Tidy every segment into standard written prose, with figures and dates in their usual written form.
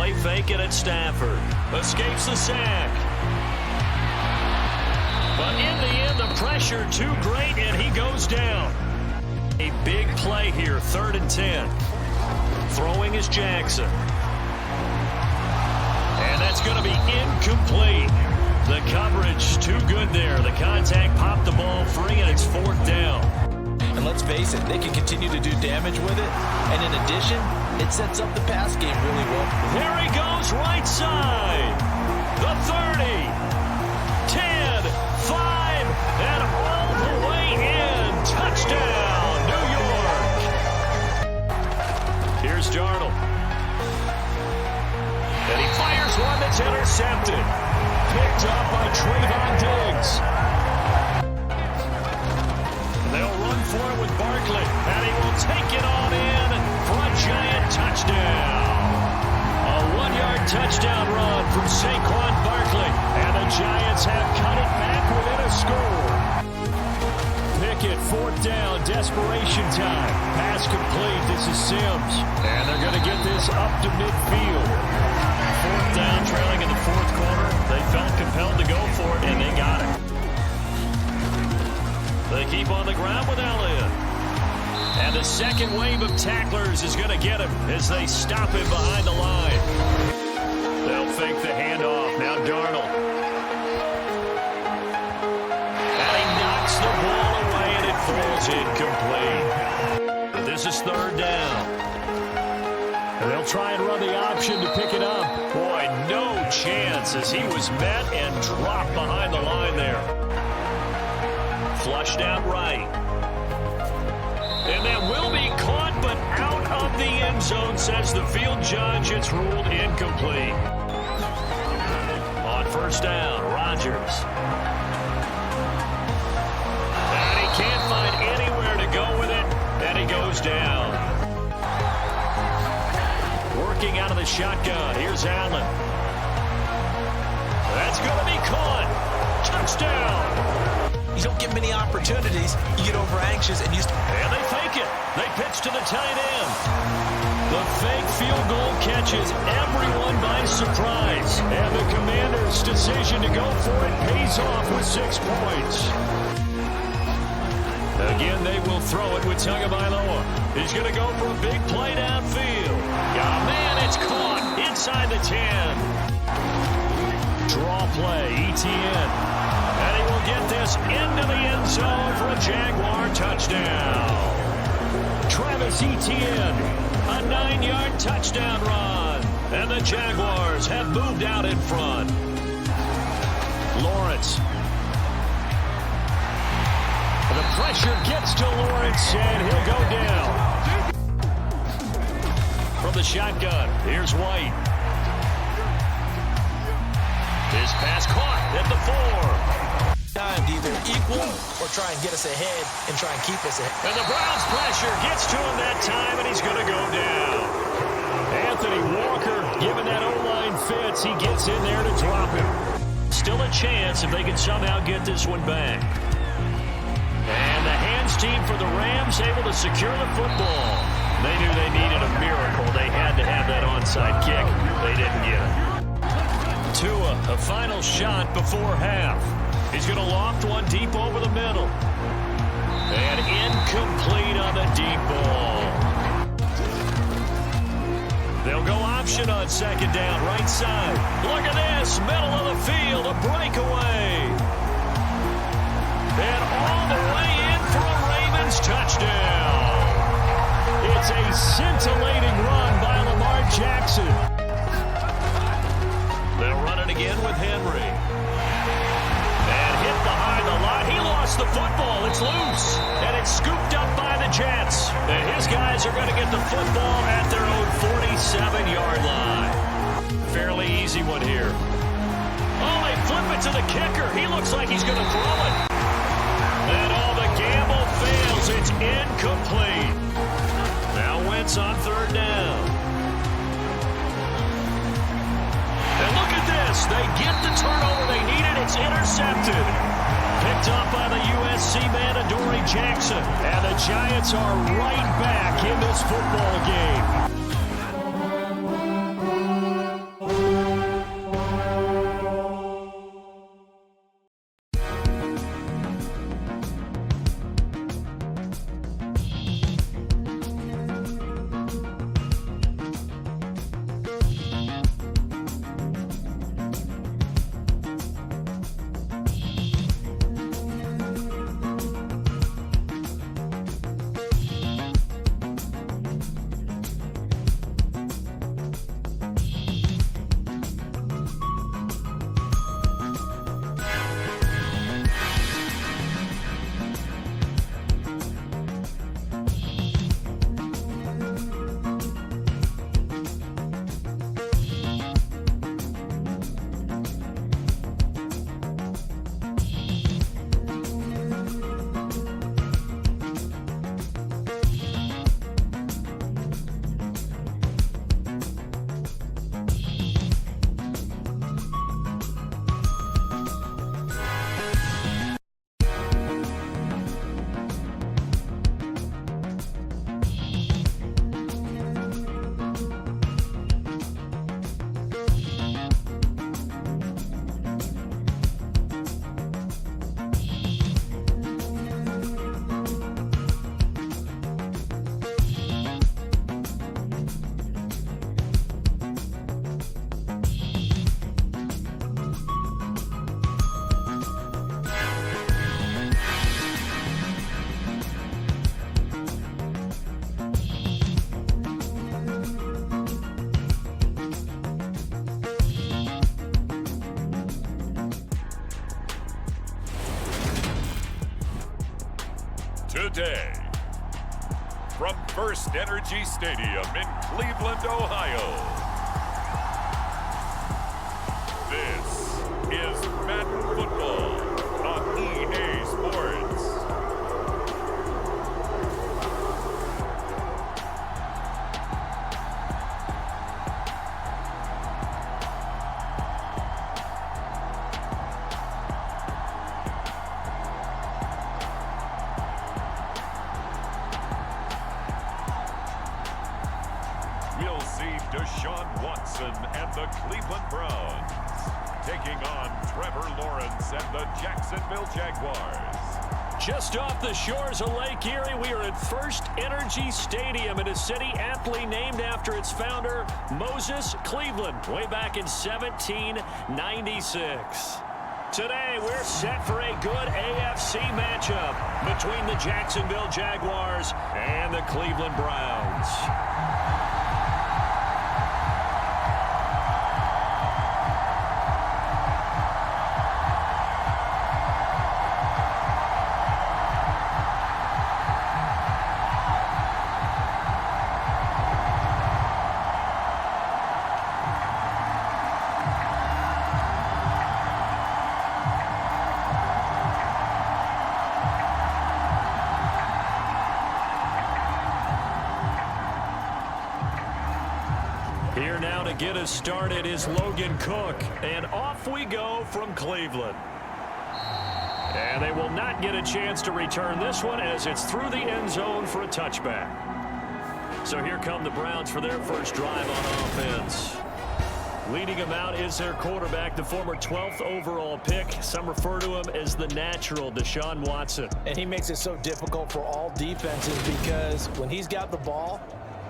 play faking at Stafford. Escapes the sack. But in the end, the pressure too great, and he goes down. A big play here, 3rd and 10. Throwing is Jackson. And that's going to be incomplete. The coverage too good there. The contact popped the ball free, and it's 4th down. And let's face it, they can continue to do damage with it. And in addition, it sets up the pass game really well. There he goes, right side. The 30, 10, 5, and all the way in. Touchdown, New York. Here's Darnold. And he fires one that's intercepted. Picked up by Trayvon Diggs. They'll run for it with Barkley, and he will take it on in for a giant touchdown. A 1-yard touchdown run from Saquon Barkley, and the Giants have cut it back within a score. Pickett, 4th down, desperation time. Pass complete, this is Sims, and they're going to get this up to midfield. 4th down, trailing in the 4th quarter. They felt compelled to go for it, and they got it. They keep on the ground with Elliott. And the second wave of tacklers is going to get him as they stop him behind the line. They'll fake the handoff. Now Darnold. And he knocks the ball away, and it falls incomplete. This is 3rd down. And they'll try and run the option to pick it up. Boy, no chance as he was met and dropped behind the line there. Flushed out right. And that will be caught, but out of the end zone, says the field judge. It's ruled incomplete. On 1st down, Rodgers. And he can't find anywhere to go with it, and he goes down. Working out of the shotgun. Here's Allen. That's going to be caught. Touchdown. You don't get many opportunities. You get over anxious and used to... And they fake it. They pitch to the tight end. The fake field goal catches everyone by surprise. And the Commanders' decision to go for it pays off with 6 points. Again, they will throw it with Tagovailoa. He's going to go for a big play downfield. Oh, man, it's caught inside the 10. Draw play, ETN. And he will get this into the end zone for a Jaguar touchdown. Travis Etienne, a 9-yard touchdown run. And the Jaguars have moved out in front. Lawrence. The pressure gets to Lawrence, and he'll go down. From the shotgun, here's White. His pass caught at the 4. Time to either equal or try and get us ahead and try and keep us ahead. And the Browns' pressure gets to him that time, and he's going to go down. Anthony Walker, given that O-line fits, he gets in there to drop him. Still a chance if they can somehow get this one back. And the hands team for the Rams able to secure the football. They knew they needed a miracle. They had to have that onside kick. They didn't get it. Tua, a final shot before half. He's going to loft one deep over the middle. And incomplete on the deep ball. They'll go option on 2nd down, right side. Look at this, middle of the field, a breakaway. And all the way in for a Ravens touchdown. It's a scintillating run by Lamar Jackson. They'll run it again with Henry. And hit behind the line. He lost the football. It's loose. And it's scooped up by the Jets. And his guys are going to get the football at their own 47-yard line. Fairly easy one here. Oh, they flip it to the kicker. He looks like he's going to throw it. And all the gamble fails. It's incomplete. Now Wentz on 3rd down. And look at this. They get the turnover they needed. It's intercepted. Picked up by the USC man, Adoree Jackson. And the Giants are right back in this football game. day. From First Energy Stadium in Cleveland, Ohio, this is Madden Football on EA Sports. We'll see Deshaun Watson and the Cleveland Browns taking on Trevor Lawrence and the Jacksonville Jaguars. Just off the shores of Lake Erie, we are at First Energy Stadium in a city aptly named after its founder, Moses Cleveland, way back in 1796. Today, we're set for a good AFC matchup between the Jacksonville Jaguars and the Cleveland Browns. Here now to get us started is Logan Cook, and off we go from Cleveland. And they will not get a chance to return this one as it's through the end zone for a touchback. So here come the Browns for their first drive on offense. Leading them out is their quarterback, the former 12th overall pick. Some refer to him as the natural, Deshaun Watson. And he makes it so difficult for all defenses because when he's got the ball,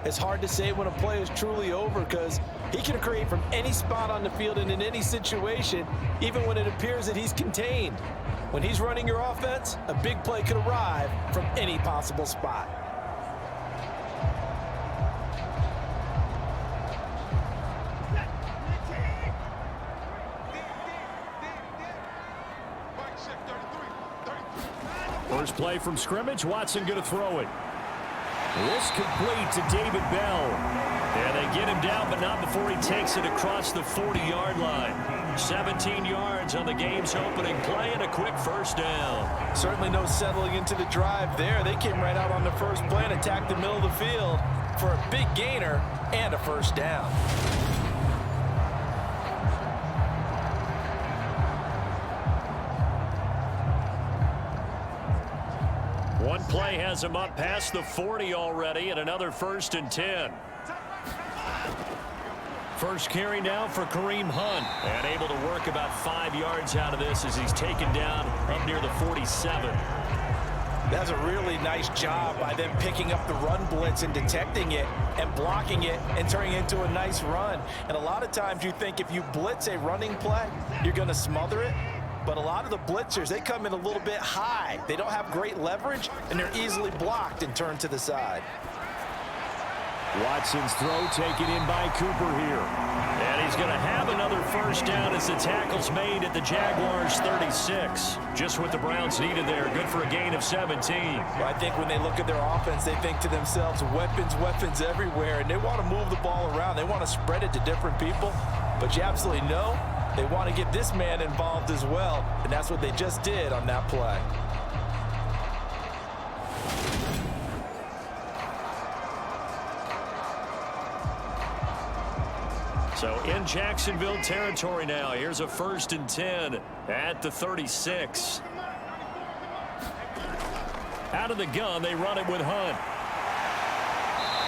it's hard to say when a play is truly over because he can create from any spot on the field and in any situation, even when it appears that he's contained. When he's running your offense, a big play could arrive from any possible spot. First play from scrimmage, Watson going to throw it. This complete to David Bell. And they get him down, but not before he takes it across the 40-yard line. 17 yards on the game's opening play and a quick first down. Certainly no settling into the drive there. They came right out on the first play and attacked the middle of the field for a big gainer and a first down. One play has him up past the 40 already, and another 1st and 10. First carry now for Kareem Hunt, and able to work about 5 yards out of this as he's taken down up near the 47. That's a really nice job by them picking up the run blitz and detecting it and blocking it and turning it into a nice run. And a lot of times you think if you blitz a running play, you're going to smother it. But a lot of the blitzers, they come in a little bit high. They don't have great leverage, and they're easily blocked and turned to the side. Watson's throw taken in by Cooper here. And he's going to have another first down as the tackle's made at the Jaguars' 36. Just what the Browns needed there. Good for a gain of 17. Well, I think when they look at their offense, they think to themselves, weapons, weapons everywhere. And they want to move the ball around. They want to spread it to different people. But you absolutely know they want to get this man involved as well. And that's what they just did on that play. So in Jacksonville territory now. Here's a 1st and 10 at the 36. Out of the gun, they run it with Hunt.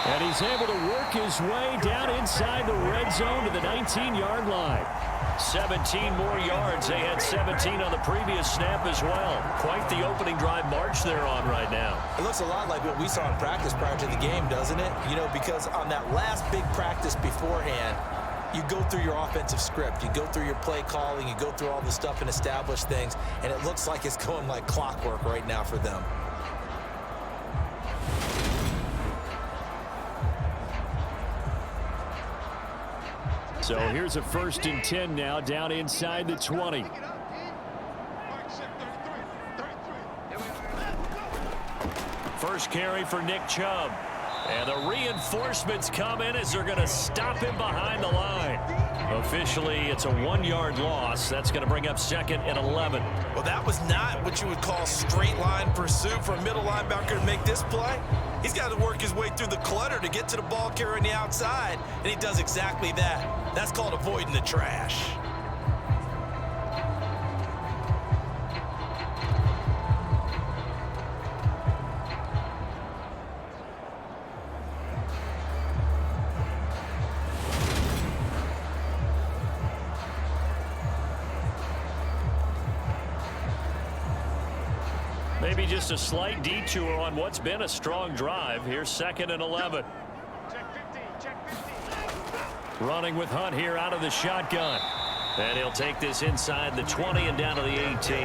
And he's able to work his way down inside the red zone to the 19-yard line. 17 more yards. They had 17 on the previous snap as well. Quite the opening drive march they're on right now. It looks a lot like what we saw in practice prior to the game, doesn't it? You know, because on that last big practice beforehand, you go through your offensive script. You go through your play calling. You go through all the stuff and establish things. And it looks like it's going like clockwork right now for them. So here's a 1st and 10 now down inside the 20. first carry for Nick Chubb. And the reinforcements come in as they're going to stop him behind the line. Officially, it's a 1-yard loss. That's going to bring up 2nd and 11. Well, that was not what you would call straight line pursuit for a middle linebacker to make this play. He's got to work his way through the clutter to get to the ball carrier on the outside, and he does exactly that. That's called avoiding the trash. Maybe just a slight detour on what's been a strong drive. Here's 2nd and 11. Running with Hunt here out of the shotgun. And he'll take this inside the 20 and down to the 18.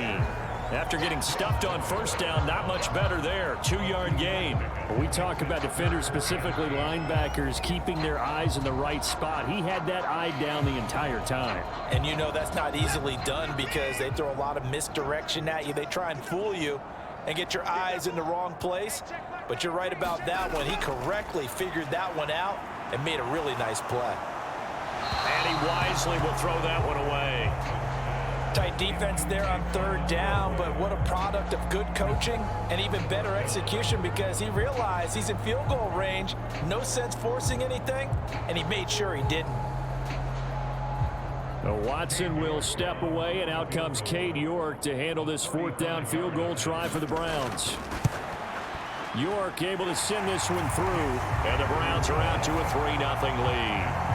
After getting stuffed on first down, not much better there. 2-yard gain. We talk about defenders, specifically linebackers, keeping their eyes in the right spot. He had that eye down the entire time. And you know that's not easily done because they throw a lot of misdirection at you. They try and fool you and get your eyes in the wrong place. But you're right about that one. He correctly figured that one out and made a really nice play. And he wisely will throw that one away. Tight defense there on 3rd down, but what a product of good coaching and even better execution because he realized he's in field goal range. No sense forcing anything, and he made sure he didn't. Now Watson will step away, and out comes Cade York to handle this 4th down field goal try for the Browns. York able to send this one through, and the Browns are out to a 3-0 lead.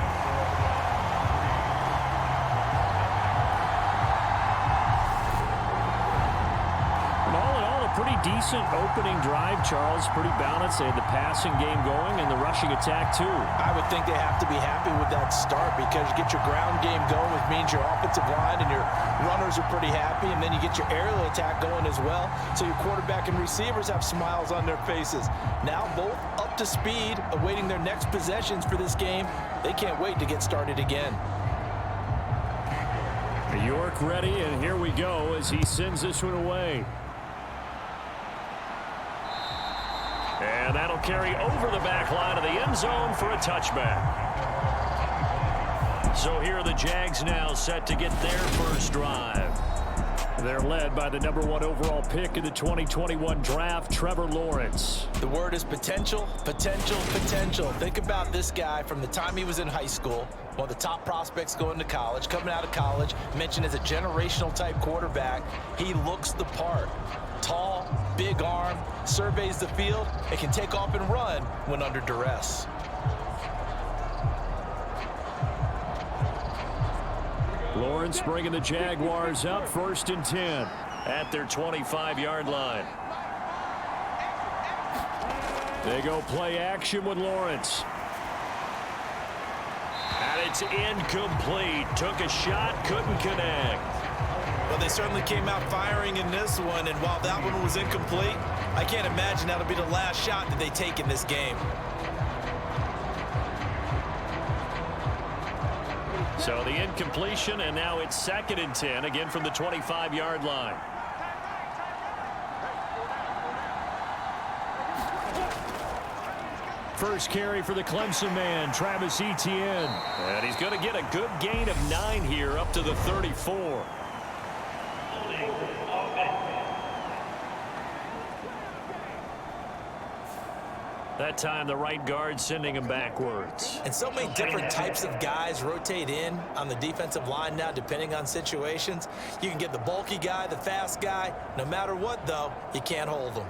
Pretty decent opening drive, Charles. Pretty balanced. They had the passing game going and the rushing attack, too. I would think they have to be happy with that start because you get your ground game going, which means your offensive line and your runners are pretty happy, and then you get your aerial attack going as well. So your quarterback and receivers have smiles on their faces. Now both up to speed, awaiting their next possessions for this game. They can't wait to get started again. York ready, and here we go as he sends this one away. And that'll carry over the back line of the end zone for a touchback. So here are the Jags now set to get their first drive. They're led by the #1 overall pick in the 2021 draft, Trevor Lawrence. The word is potential, potential, potential. Think about this guy from the time he was in high school, one of the top prospects going to college, coming out of college, mentioned as a generational type quarterback. He looks the part. Tall, big arm, surveys the field, and can take off and run when under duress. Lawrence bringing the Jaguars up 1st and 10 at their 25-yard line. They go play action with Lawrence. And it's incomplete. Took a shot, couldn't connect. Well, they certainly came out firing in this one, and while that one was incomplete, I can't imagine that'll be the last shot that they take in this game. So the incompletion, and now it's 2nd and 10, again from the 25-yard line. First carry for the Clemson man, Travis Etienne. And he's going to get a good gain of 9 here, up to the 34. That time, the right guard sending him backwards. And so many different types of guys rotate in on the defensive line now, depending on situations. You can get the bulky guy, the fast guy. No matter what, though, you can't hold them.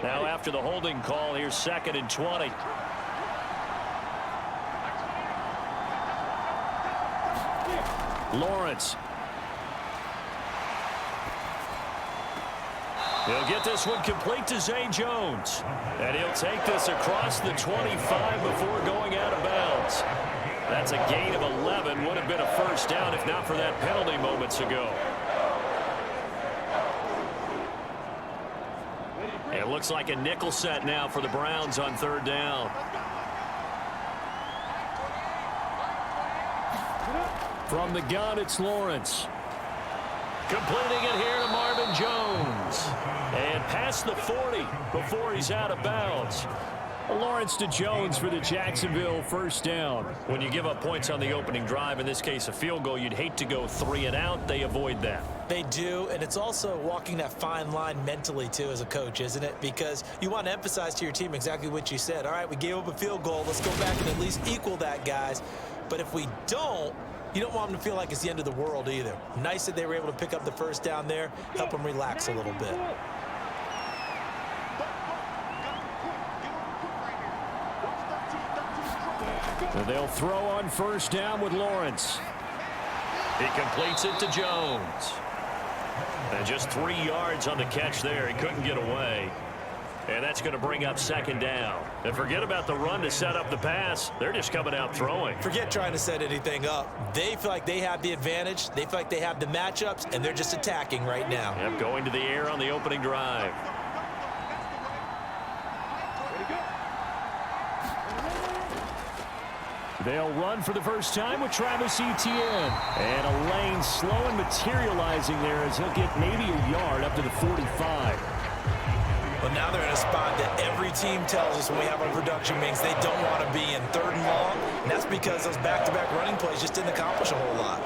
Now, after the holding call, here's 2nd and 20. Lawrence. He'll get this one complete to Zay Jones. And he'll take this across the 25 before going out of bounds. That's a gain of 11. Would have been a first down if not for that penalty moments ago. It looks like a nickel set now for the Browns on 3rd down. From the gun, it's Lawrence. Completing it here to Marvin Jones. And past the 40 before he's out of bounds. Lawrence to Jones for the Jacksonville first down. When you give up points on the opening drive, in this case a field goal, you'd hate to go 3 and out. They avoid that. They do, and it's also walking that fine line mentally, too, as a coach, isn't it? Because you want to emphasize to your team exactly what you said. All right, we gave up a field goal. Let's go back and at least equal that, guys. But if we don't, you don't want them to feel like it's the end of the world either. Nice that they were able to pick up the first down there, help them relax a little bit. They'll throw on first down with Lawrence. He completes it to Jones. And just 3 yards on the catch there. He couldn't get away. And that's going to bring up second down. And forget about the run to set up the pass. They're just coming out throwing. Forget trying to set anything up. They feel like they have the advantage. They feel like they have the matchups, and they're just attacking right now. Yep, going to the air on the opening drive. They'll run for the first time with Travis Etienne. And a lane slow and materializing there as he'll get maybe a yard up to the 45. Well, now they're in a spot that every team tells us when we have our production meetings they don't want to be in, 3rd and long. And that's because those back-to-back running plays just didn't accomplish a whole lot.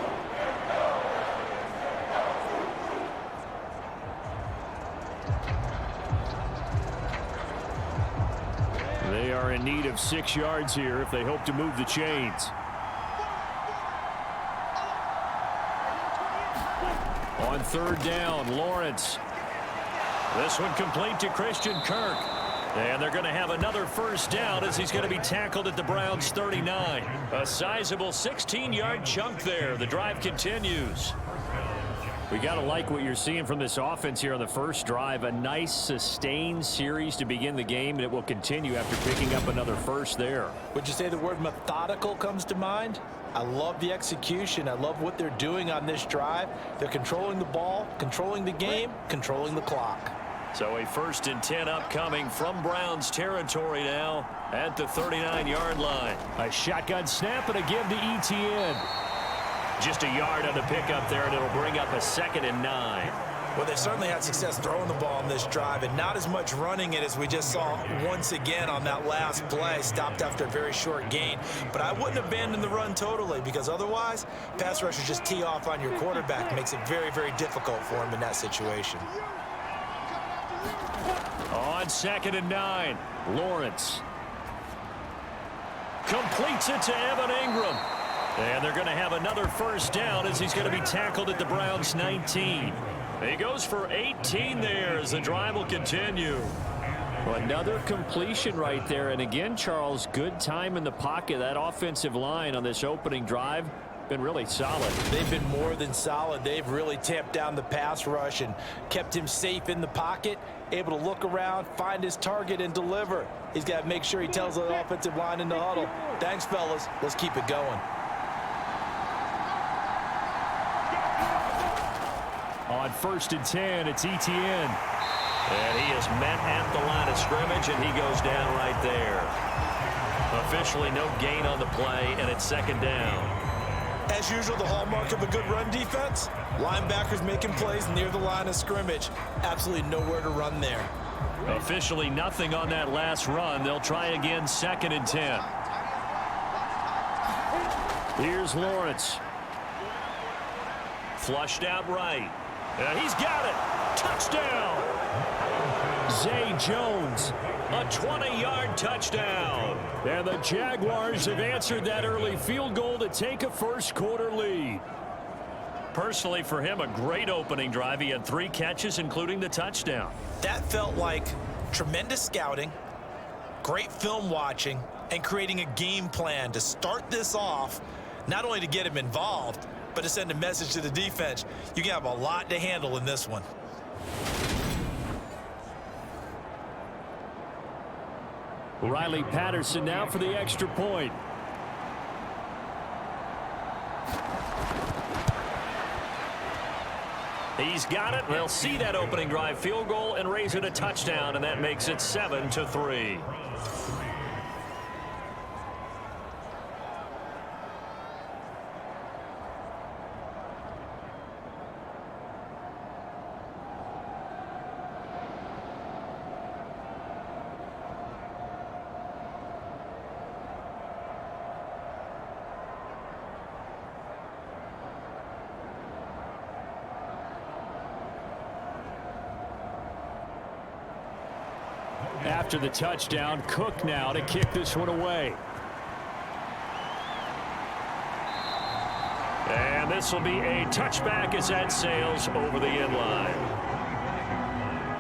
They are in need of 6 yards here if they hope to move the chains. On 3rd down, Lawrence. This one complete to Christian Kirk. And they're going to have another first down as he's going to be tackled at the Browns' 39. A sizable 16-yard chunk there. The drive continues. We got to like what you're seeing from this offense here on the first drive. A nice sustained series to begin the game, and it will continue after picking up another first there. Would you say the word methodical comes to mind? I love the execution. I love what they're doing on this drive. They're controlling the ball, controlling the game, controlling the clock. So a 1st and 10 upcoming from Browns territory now at the 39-yard line. A shotgun snap and a give to Etienne. Just a yard on the pickup there, and it'll bring up a 2nd and 9. Well, they certainly had success throwing the ball on this drive, and not as much running it as we just saw once again on that last play. Stopped after a very short gain. But I wouldn't abandon the run totally, because otherwise, pass rushers just tee off on your quarterback. Makes it very, very difficult for him in that situation. On 2nd and 9, Lawrence completes it to Evan Ingram. And they're going to have another first down as he's going to be tackled at the Browns' 19. He goes for 18 there as the drive will continue. Well, another completion right there. And again, Charles, good time in the pocket. That offensive line on this opening drive been really solid. They've been more than solid. They've really tamped down the pass rush and kept him safe in the pocket, able to look around, find his target, and deliver. He's got to make sure he tells the offensive line in the huddle, thanks, fellas. Let's keep it going. On 1st and 10, it's Etienne. And he is met at the line of scrimmage, and he goes down right there. Officially no gain on the play, and it's 2nd down. As usual, the hallmark of a good run defense, linebackers making plays near the line of scrimmage. Absolutely nowhere to run there. Officially nothing on that last run. They'll try again, 2nd and 10. Here's Lawrence. Flushed out right. And he's got it. Touchdown. Zay Jones. A 20-yard touchdown. And the Jaguars have answered that early field goal to take a first-quarter lead. Personally, for him, a great opening drive. He had 3 catches, including the touchdown. That felt like tremendous scouting, great film watching, and creating a game plan to start this off, not only to get him involved, but to send a message to the defense. You can have a lot to handle in this one. Riley Patterson now for the extra point. He's got it. They'll see that opening drive field goal and raise it a touchdown, and that makes it 7-3. after the touchdown. Cook now to kick this one away. And this will be a touchback as that sails over the end line.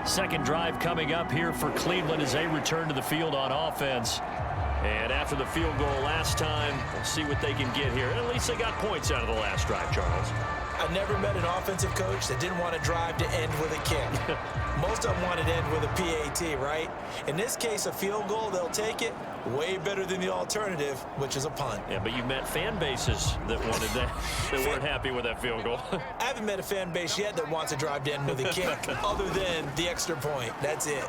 Second drive coming up here for Cleveland as they return to the field on offense. And after the field goal last time, we'll see what they can get here. At least they got points out of the last drive, Charles. I never met an offensive coach that didn't want to drive to end with a kick. Most of them wanted to end with a PAT, right? In this case, a field goal, they'll take it. Way better than the alternative, which is a punt. Yeah, but you've met fan bases that wanted that, that weren't happy with that field goal. I haven't met a fan base yet that wants to drive to end with a kick, other than the extra point. That's it.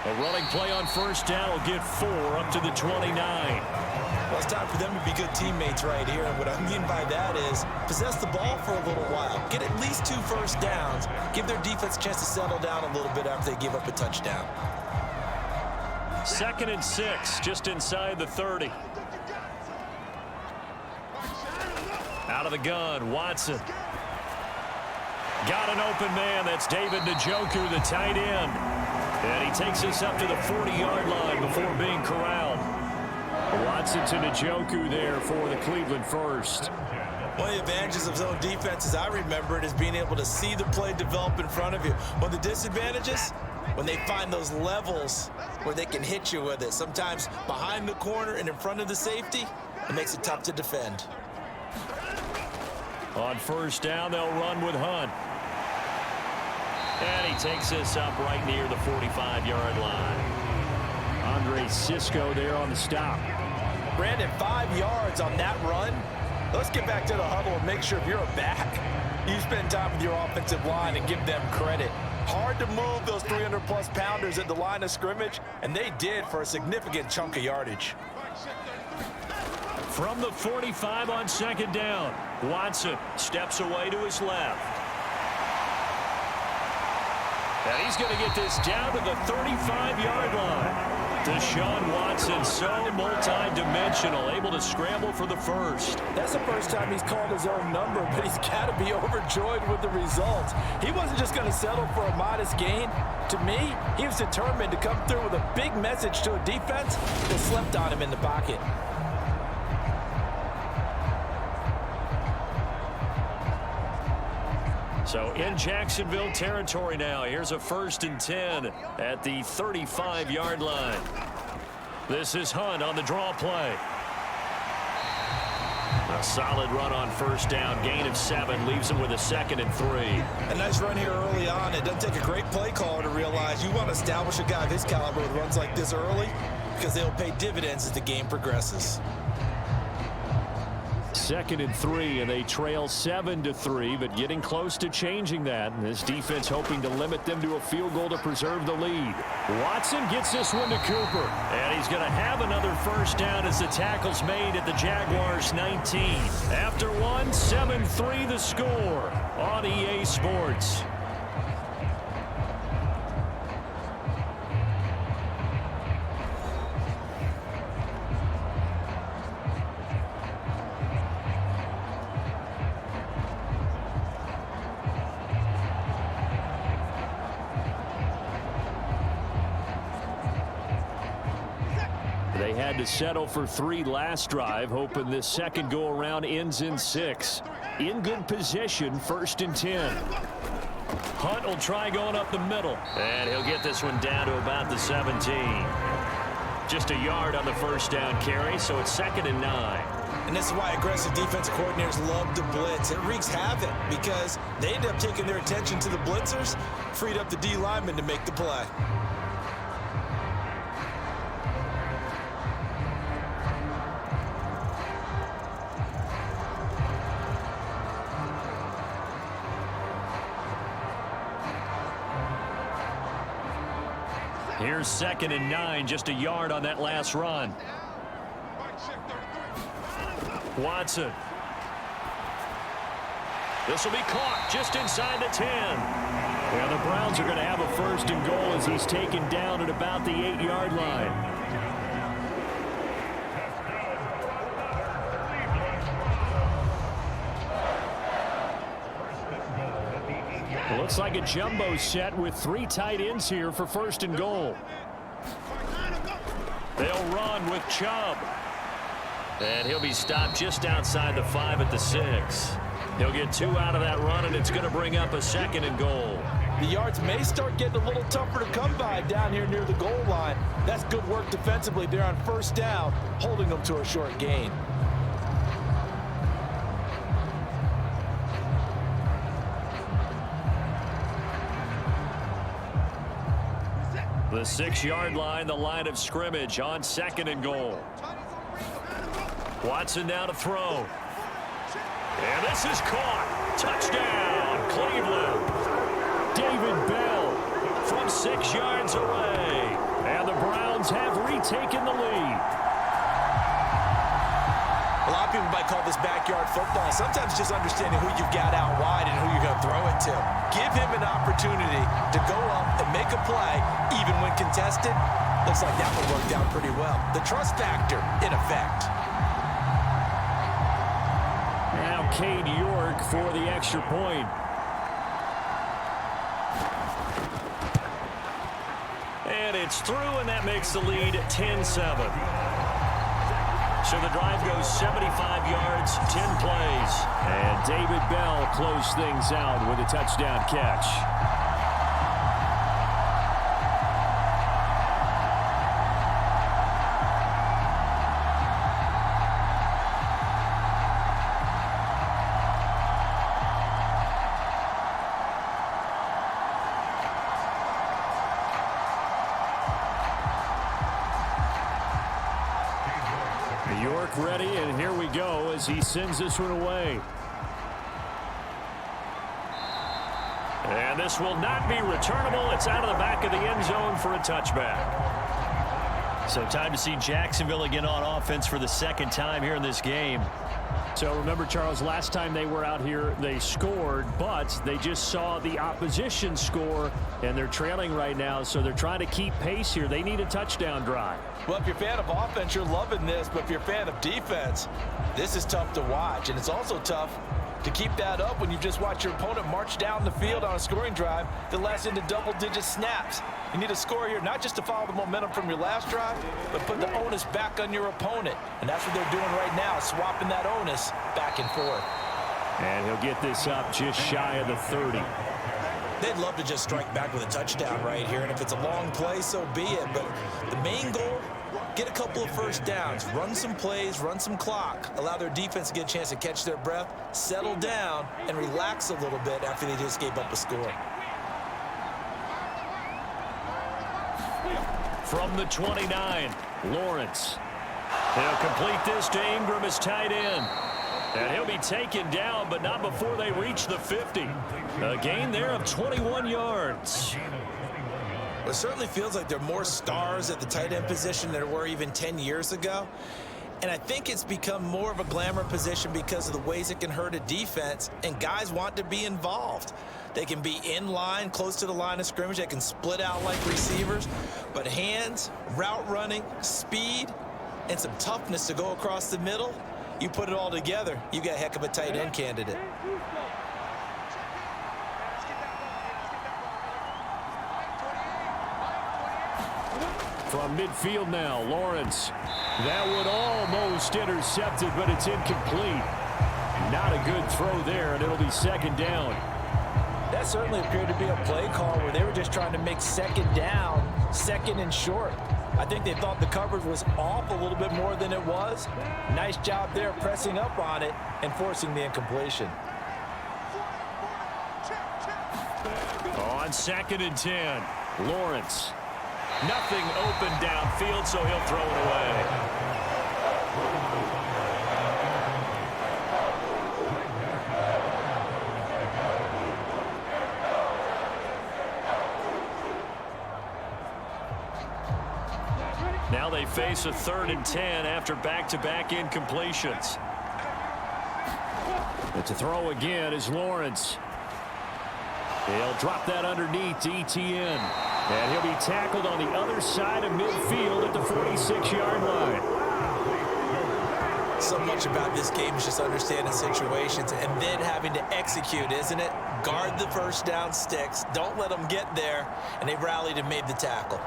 A running play on first down will get 4 up to the 29. Well, it's time for them to be good teammates right here. And what I mean by that is possess the ball for a little while. Get at least 2 first downs. Give their defense a chance to settle down a little bit after they give up a touchdown. 2nd and 6, just inside the 30. Out of the gun, Watson. Got an open man. That's David Njoku, the tight end. And he takes us up to the 40-yard line before being corralled. Watson to Njoku there for the Cleveland first. One of the advantages of zone defense, as I remember it, is being able to see the play develop in front of you. One of the disadvantages, when they find those levels where they can hit you with it. Sometimes behind the corner and in front of the safety, it makes it tough to defend. On first down, they'll run with Hunt. And he takes us up right near the 45-yard line. Andre Cisco there on the stop. Brandon, 5 yards on that run. Let's get back to the huddle and make sure if you're a back, you spend time with your offensive line and give them credit. Hard to move those 300-plus pounders at the line of scrimmage, and they did for a significant chunk of yardage. From the 45 on second down, Watson steps away to his left. And he's going to get this down to the 35-yard line. Deshaun Watson, so multi-dimensional, able to scramble for the first. That's the first time he's called his own number, but he's got to be overjoyed with the results. He wasn't just going to settle for a modest gain. To me, he was determined to come through with a big message to a defense that slept on him in the pocket. So in Jacksonville territory now. Here's a 1st and 10 at the 35-yard line. This is Hunt on the draw play. A solid run on first down. Gain of 7 leaves him with a 2nd and 3. A nice run here early on. It doesn't take a great play caller to realize you want to establish a guy of his caliber with runs like this early because they'll pay dividends as the game progresses. 2nd and 3, and they trail 7-3, but getting close to changing that. And this defense hoping to limit them to a field goal to preserve the lead. Watson gets this one to Cooper, and he's going to have another first down as the tackle's made at the Jaguars 19. After one, 7-3 the score on EA Sports. They had to settle for 3 last drive, hoping this second go-around ends in 6. In good position, 1st and 10. Hunt will try going up the middle, and he'll get this one down to about the 17. Just a yard on the first down carry, so it's 2nd and 9. And this is why aggressive defensive coordinators love to blitz. It wreaks havoc because they end up taking their attention to the blitzers, freed up the D lineman to make the play. Here's 2nd and 9, just a yard on that last run. Watson. This will be caught just inside the 10. Yeah, the Browns are going to have a 1st and goal as he's taken down at about the 8-yard line. Looks like a jumbo set with 3 tight ends here for 1st and goal. They'll run with Chubb. And he'll be stopped just outside the 5 at the 6. He'll get 2 out of that run, and it's going to bring up a 2nd and goal. The yards may start getting a little tougher to come by down here near the goal line. That's good work defensively there on 1st down, holding them to a short gain. The 6-yard line, the line of scrimmage on 2nd and goal. Watson now to throw. And this is caught. Touchdown, Cleveland. David Bell from 6 yards away. And the Browns have retaken the lead. A lot of people might call this backyard football. Sometimes just understanding who you've got out wide and who you're going to throw it to. Give him an opportunity to go up and make a play, even when contested. Looks like that one worked out pretty well. The trust factor in effect. Now Cade York for the extra point. And it's through, and that makes the lead 10-7. So the drive goes 75 yards, 10 plays. And David Bell closed things out with a touchdown catch. York ready, and here we go as he sends this one away. And this will not be returnable. It's out of the back of the end zone for a touchback. So time to see Jacksonville again on offense for the 2nd time here in this game. So remember, Charles, last time they were out here, they scored, but they just saw the opposition score, and they're trailing right now, so they're trying to keep pace here. They need a touchdown drive. Well, if you're a fan of offense, you're loving this, but if you're a fan of defense, this is tough to watch, and it's also tough to keep that up when you just watch your opponent march down the field on a scoring drive that lasts into double-digit snaps. You need a score here, not just to follow the momentum from your last drive, but put the onus back on your opponent. And that's what they're doing right now, swapping that onus back and forth. And he'll get this up just shy of the 30. They'd love to just strike back with a touchdown right here, and if it's a long play, so be it. But the main goal, get a couple of 1st downs, run some plays, run some clock, allow their defense to get a chance to catch their breath, settle down, and relax a little bit after they just gave up a score. From the 29, Lawrence. He'll complete this to Ingram as tight end. And he'll be taken down, but not before they reach the 50. A gain there of 21 yards. Well, it certainly feels like there are more stars at the tight end position than there were even 10 years ago. And I think it's become more of a glamour position because of the ways it can hurt a defense, and guys want to be involved. They can be in line, close to the line of scrimmage. They can split out like receivers. But hands, route running, speed, and some toughness to go across the middle, you put it all together, you got a heck of a tight end candidate. From midfield now, Lawrence. That one almost intercepted, but it's incomplete. Not a good throw there, and it'll be 2nd down. That certainly appeared to be a play call where they were just trying to make 2nd down, 2nd and short. I think they thought the coverage was off a little bit more than it was. Nice job there pressing up on it and forcing the incompletion. On 2nd and 10, Lawrence. Nothing open downfield, so he'll throw it away. Now they face a 3rd and 10 after back-to-back incompletions. But to throw again is Lawrence. He'll drop that underneath to ETN. And he'll be tackled on the other side of midfield at the 46-yard line. so much about this game is just understanding situations and then having to execute, isn't it? Guard the first down sticks. Don't let them get there. And they rallied and made the tackle.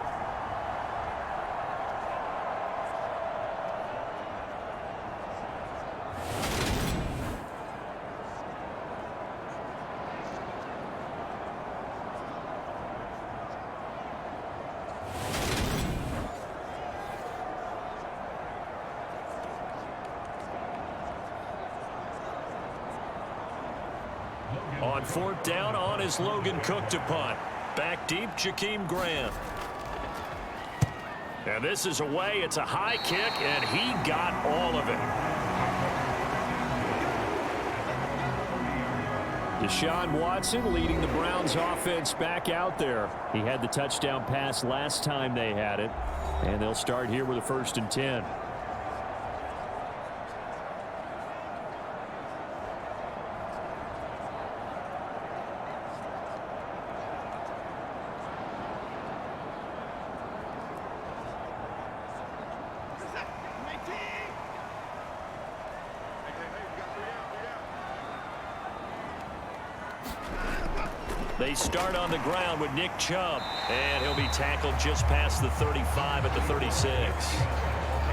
On fourth down, on is Logan Cook to punt. Back deep, Jakeem Grant. And this is away. It's a high kick, and he got all of it. Deshaun Watson leading the Browns offense back out there. He had the touchdown pass last time they had it. And they'll start here with a 1st and 10. They start on the ground with Nick Chubb, and he'll be tackled just past the 35 at the 36.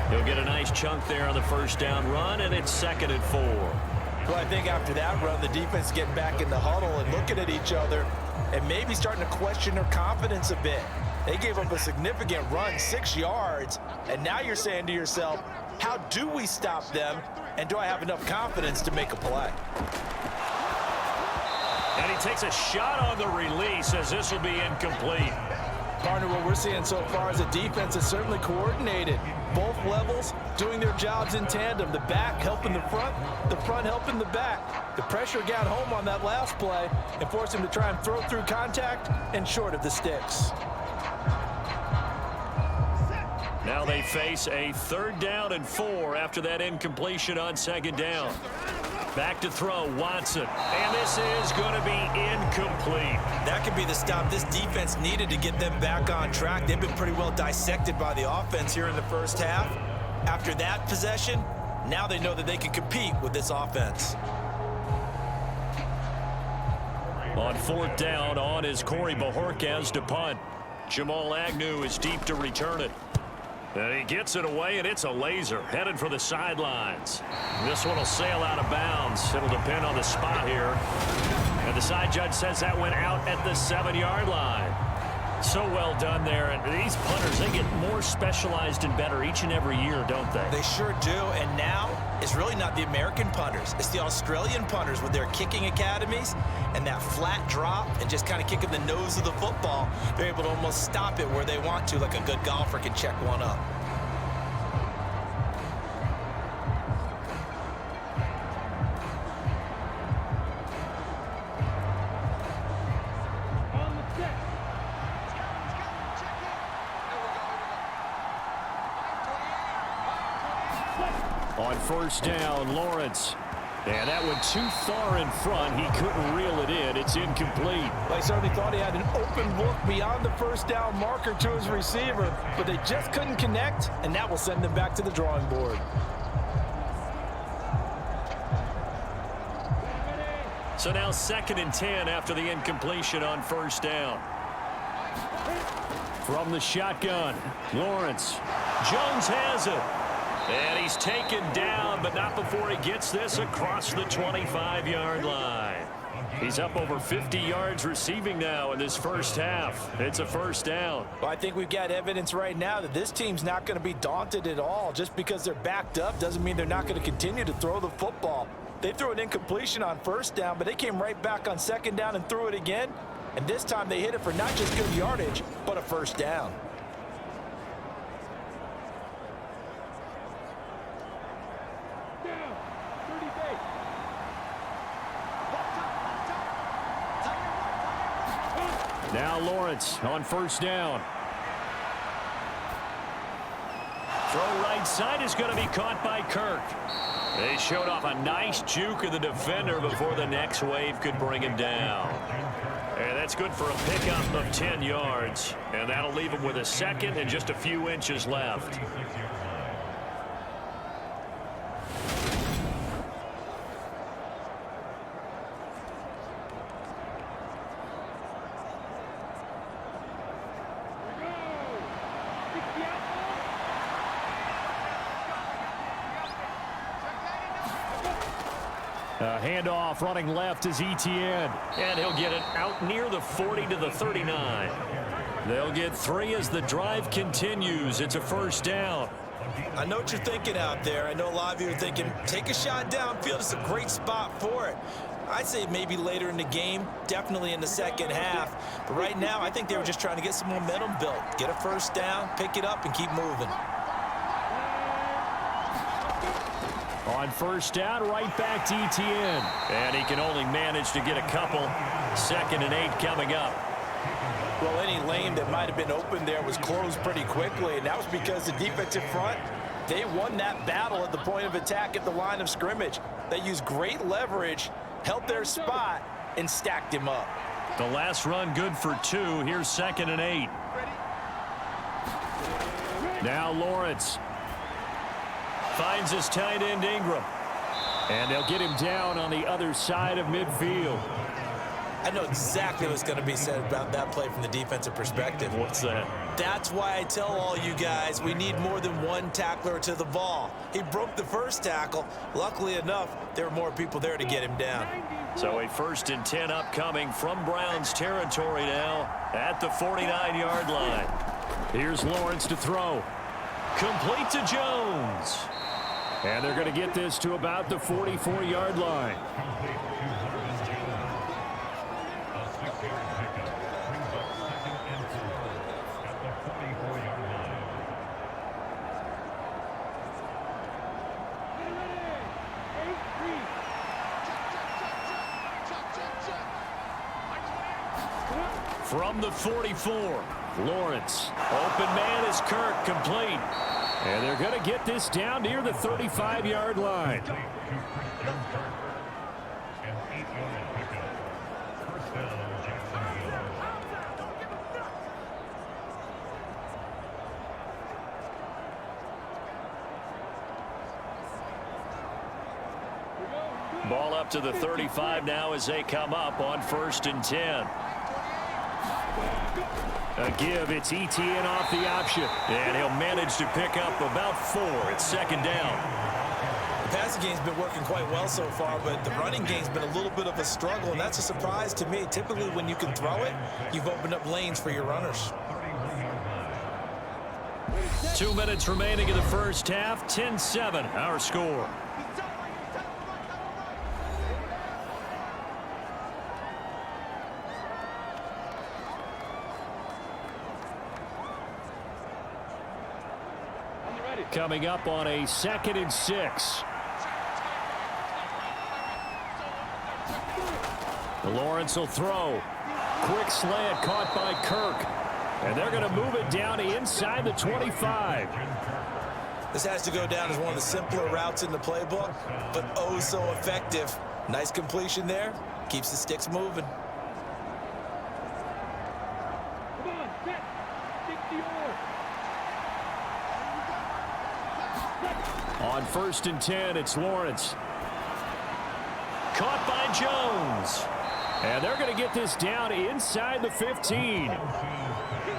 He'll get a nice chunk there on the 1st down run, and it's 2nd and 4. Well, I think after that run, the defense getting back in the huddle and looking at each other and maybe starting to question their confidence a bit. They gave up a significant run, 6 yards, and now you're saying to yourself, how do we stop them, and do I have enough confidence to make a play? And he takes a shot on the release as this will be incomplete. Partner, what we're seeing so far is the defense is certainly coordinated. Both levels doing their jobs in tandem. The back helping the front helping the back. The pressure got home on that last play and forced him to try and throw through contact and short of the sticks. Now they face a 3rd down and 4 after that incompletion on 2nd down. Back to throw, Watson. And this is going to be incomplete. That could be the stop this defense needed to get them back on track. They've been pretty well dissected by the offense here in the first half. After that possession, now they know that they can compete with this offense. On 4th down, on is Corey Bojorquez to punt. Jamal Agnew is deep to return it. And he gets it away, and it's a laser headed for the sidelines. This one will sail out of bounds. It'll depend on the spot here. And the side judge says that went out at the 7-yard line. So well done there. And these punters, they get more specialized and better each and every year, don't they? They sure do. And now it's really not the American punters. It's the Australian punters with their kicking academies and that flat drop and just kind of kicking the nose of the football. They're able to almost stop it where they want to, like a good golfer can check one up. On 1st down, Lawrence. And that one too far in front. He couldn't reel it in. It's incomplete. They certainly thought he had an open look beyond the 1st down marker to his receiver, but they just couldn't connect, and that will send them back to the drawing board. So now 2nd and 10 after the incompletion on 1st down. From the shotgun, Lawrence. Jones has it. And he's taken down, but not before he gets this across the 25-yard line. He's up over 50 yards receiving now in this first half. It's a 1st down. Well, I think we've got evidence right now that this team's not going to be daunted at all. Just because they're backed up doesn't mean they're not going to continue to throw the football. They threw an incompletion on 1st down, but they came right back on 2nd down and threw it again. And this time they hit it for not just good yardage, but a 1st down. Now Lawrence on 1st down. Throw right side is going to be caught by Kirk. They showed off a nice juke of the defender before the next wave could bring him down. And that's good for a pickup of 10 yards. And that'll leave him with a 2nd and just a few inches left. Handoff running left is Etienne. And he'll get it out near the 40 to the 39. They'll get 3 as the drive continues. It's a first down. I know what you're thinking out there. I know a lot of you are thinking, take a shot downfield. It's a great spot for it. I'd say maybe later in the game, definitely in the second half. But right now, I think they were just trying to get some momentum built. Get a first down, pick it up, and keep moving. On first down, right back to Etienne. And he can only manage to get a couple. 2nd and 8 coming up. Well, any lane that might have been open there was closed pretty quickly, and that was because the defensive front, they won that battle at the point of attack at the line of scrimmage. They used great leverage, held their spot, and stacked him up. The last run good for 2. Here's 2nd and 8. Now Lawrence finds his tight end Ingram. And they'll get him down on the other side of midfield. I know exactly what's going to be said about that play from the defensive perspective. What's that? That's why I tell all you guys we need more than one tackler to the ball. He broke the first tackle. Luckily enough, there were more people there to get him down. So a 1st and 10 upcoming from Browns territory now at the 49-yard line. Here's Lawrence to throw. Complete to Jones. And they're going to get this to about the 44-yard line. From the 44, Lawrence. Open man is Kirk, complete. And they're going to get this down near the 35-yard line. Ball up to the 35 now as they come up on 1st and 10. A give, it's Etienne off the option. And he'll manage to pick up about 4. It's 2nd down. The passing game's been working quite well so far, but the running game's been a little bit of a struggle, and that's a surprise to me. Typically, when you can throw it, you've opened up lanes for your runners. 2 minutes remaining in the first half. 10-7, our score. Coming up on a 2nd and 6. Lawrence will throw. Quick slant caught by Kirk. And they're going to move it down inside the 25. This has to go down as one of the simpler routes in the playbook, but oh so effective. Nice completion there. Keeps the sticks moving. On 1st and 10, it's Lawrence. Caught by Jones. And they're going to get this down inside the 15.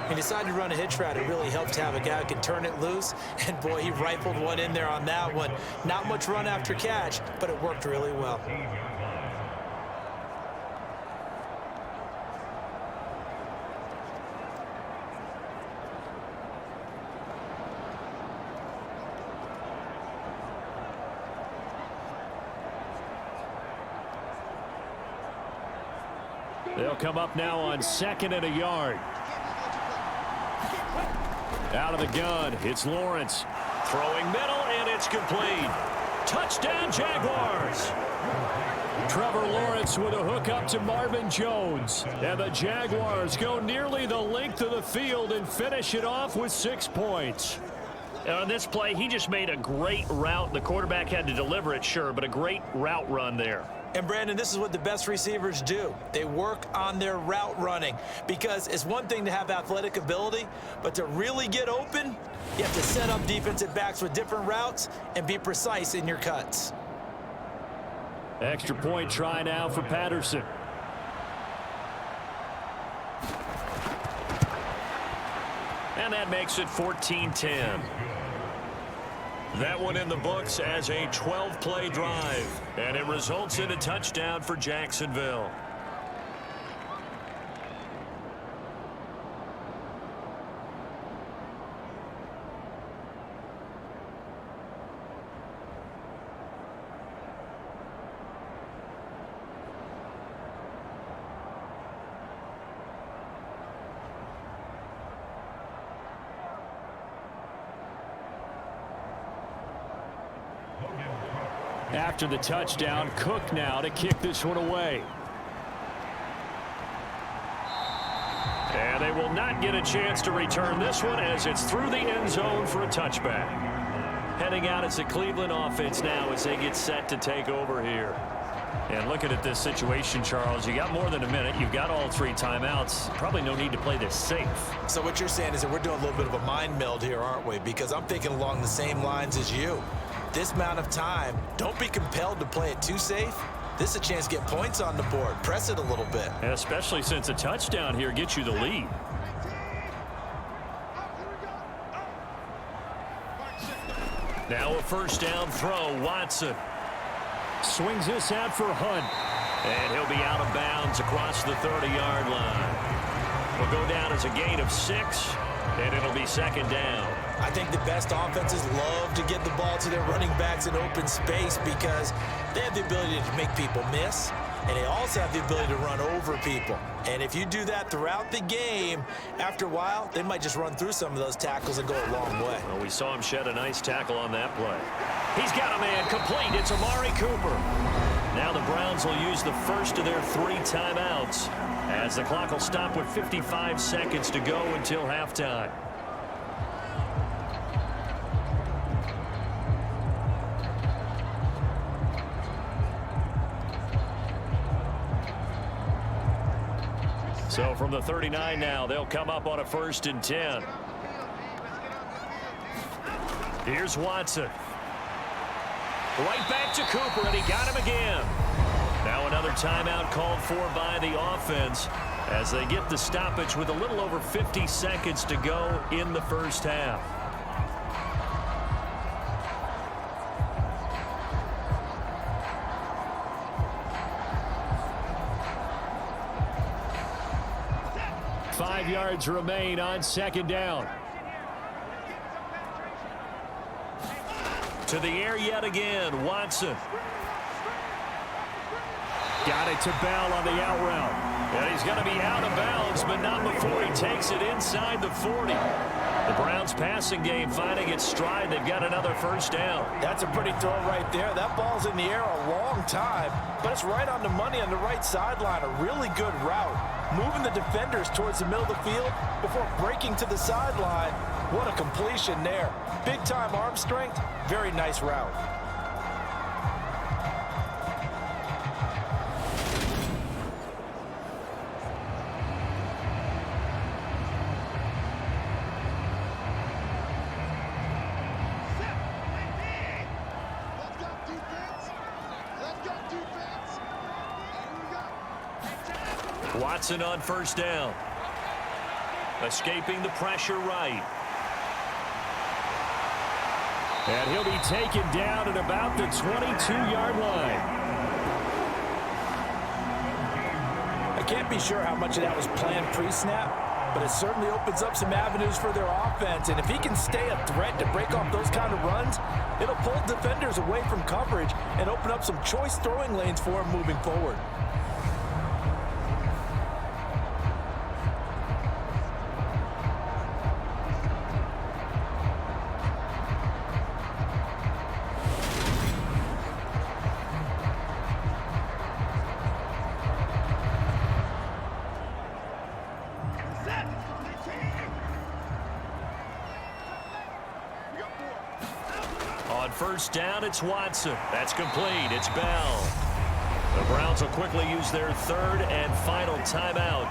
He decided to run a hitch route. It really helps to have a guy who can turn it loose. And, boy, he rifled one in there on that one. Not much run after catch, but it worked really well. They'll come up now on 2nd and a yard. Out of the gun, it's Lawrence. Throwing middle, and it's complete. Touchdown, Jaguars. Trevor Lawrence with a hook up to Marvin Jones. And the Jaguars go nearly the length of the field and finish it off with 6 points. On this play, he just made a great route. The quarterback had to deliver it, sure, but a great route run there. And, Brandon, this is what the best receivers do. They work on their route running because it's one thing to have athletic ability, but to really get open, you have to set up defensive backs with different routes and be precise in your cuts. Extra point try now for Patterson. And that makes it 14-10. That one in the books as a 12-play drive, and it results in a touchdown for Jacksonville. After the touchdown, Cook now to kick this one away. And they will not get a chance to return this one as it's through the end zone for a touchback. Heading out, it's the Cleveland offense now as they get set to take over here. And looking at this situation, Charles, you got more than a minute. You've got all 3 timeouts. Probably no need to play this safe. So what you're saying is that we're doing a little bit of a mind meld here, aren't we? Because I'm thinking along the same lines as you. This amount of time, don't be compelled to play it too safe. This is a chance to get points on the board. Press it a little bit. And especially since a touchdown here gets you the lead. Now a first down throw, Watson. Swings this out for Hunt. And he'll be out of bounds across the 30-yard line. Will go down as a gain of 6, and it'll be second down. I think the best offenses love to get the ball to their running backs in open space because they have the ability to make people miss, and they also have the ability to run over people. And if you do that throughout the game, after a while, they might just run through some of those tackles and go a long way. Well, we saw him shed a nice tackle on that play. He's got a man complete. It's Amari Cooper. Now the Browns will use the first of their 3 timeouts as the clock will stop with 55 seconds to go until halftime. So from the 39 now, they'll come up on a 1st and 10. Here's Watson. Right back to Cooper, and he got him again. Now another timeout called for by the offense as they get the stoppage with a little over 50 seconds to go in the first half. Five yards remain on second down. To the air yet again, Watson. Got it to Bell on the out route. And he's going to be out of bounds, but not before he takes it inside the 40. The Browns passing game finding its stride. They've got another first down. That's a pretty throw right there. That ball's in the air a long time, but it's right on the money on the right sideline. A really good route. Moving the defenders towards the middle of the field before breaking to the sideline. What a completion there. Big-time arm strength. Very nice route. Watson on first down. Escaping the pressure right. And he'll be taken down at about the 22-yard line. I can't be sure how much of that was planned pre-snap, but it certainly opens up some avenues for their offense. And if he can stay a threat to break off those kind of runs, it'll pull defenders away from coverage and open up some choice throwing lanes for him moving forward. First down, it's Watson. That's complete. It's Bell. The Browns will quickly use their 3rd and final timeout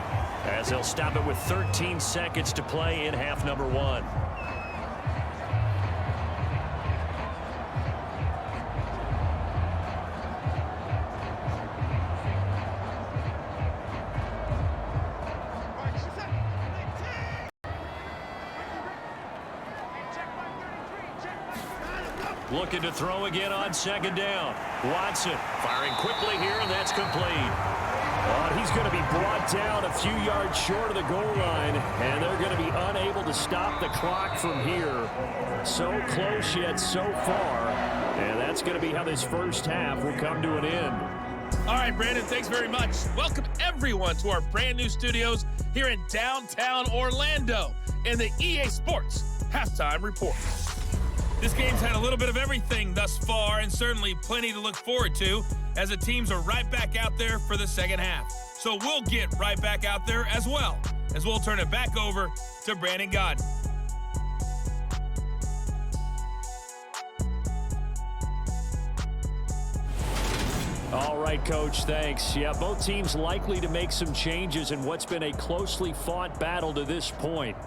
as they'll stop it with 13 seconds to play in half number 1. looking to throw again on second down. Watson firing quickly here, and that's complete. He's going to be brought down a few yards short of the goal line, and they're going to be unable to stop the clock from here. So close yet so far, and that's going to be how this first half will come to an end. All right, Brandon, thanks very much. Welcome, everyone, to our brand new studios here in downtown Orlando in the EA Sports Halftime Report. This game's had a little bit of everything thus far, and certainly plenty to look forward to as the teams are right back out there for the second half. So we'll get right back out there as well, as we'll turn it back over to Brandon Godden. All right, Coach, thanks. Yeah, both teams likely to make some changes in what's been a closely fought battle to this point.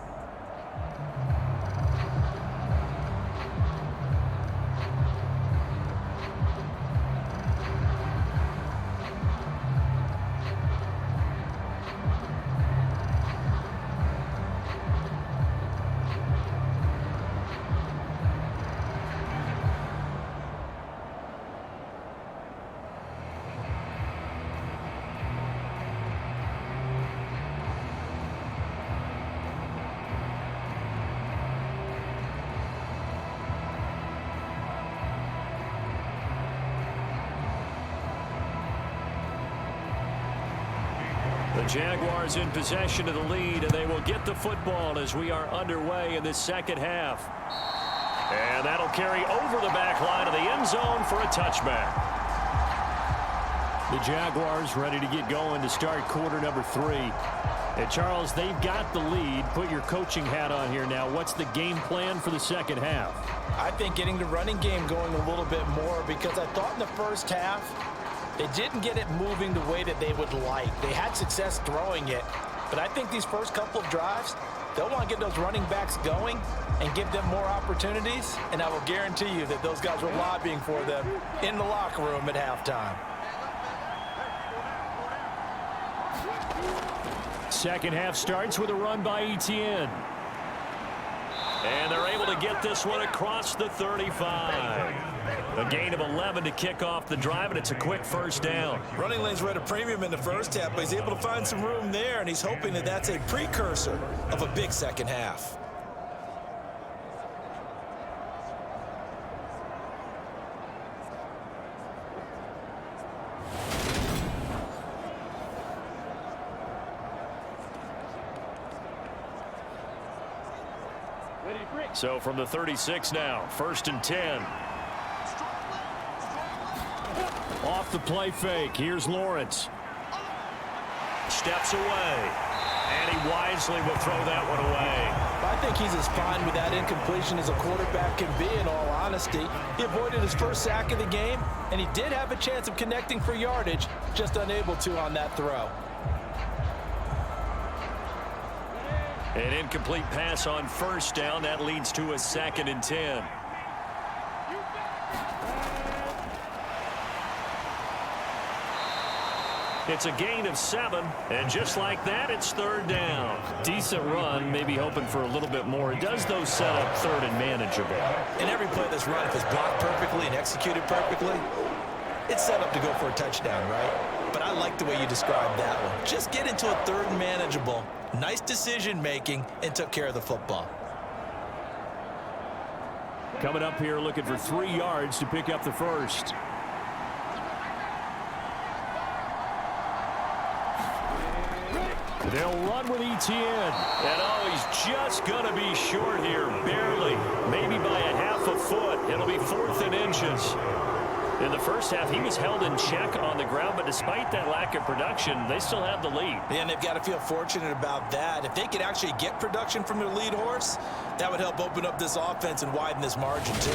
The Jaguars in possession of the lead, and they will get the football as we are underway in this second half. And that'll carry over the back line of the end zone for a touchback. The Jaguars ready to get going to start quarter number 3. And Charles, they've got the lead. Put your coaching hat on here now. What's the game plan for the second half? I think getting the running game going a little bit more, because I thought in the first half they didn't get it moving the way that they would like. They had success throwing it, but I think these first couple of drives, they'll want to get those running backs going and give them more opportunities, and I will guarantee you that those guys were lobbying for them in the locker room at halftime. Second half starts with a run by Etienne. And they're able to get this one across the 35. A gain of 11 to kick off the drive, and it's a quick first down. Running lanes were at a premium in the first half, but he's able to find some room there, and he's hoping that that's a precursor of a big second half. So from the 36 now, 1st and 10. Off the play fake. Here's Lawrence. Steps away. And he wisely will throw that one away. I think he's as fine with that incompletion as a quarterback can be, in all honesty. He avoided his first sack of the game, and he did have a chance of connecting for yardage, just unable to on that throw. An incomplete pass on first down. That leads to a 2nd and 10. It's a gain of 7, and just like that, it's 3rd down. Decent run, maybe hoping for a little bit more. It does, though, set up 3rd and manageable. And every play that's run, if it's blocked perfectly and executed perfectly, it's set up to go for a touchdown, right? But I like the way you described that one. Just get into a 3rd and manageable, nice decision-making, and took care of the football. Coming up here looking for 3 yards to pick up the first. They'll run with Etienne. And he's just going to be short here, barely. Maybe by a half a foot. It'll be 4th and inches. In the first half, he was held in check on the ground, but despite that lack of production, they still have the lead. And they've got to feel fortunate about that. If they could actually get production from their lead horse, that would help open up this offense and widen this margin, too.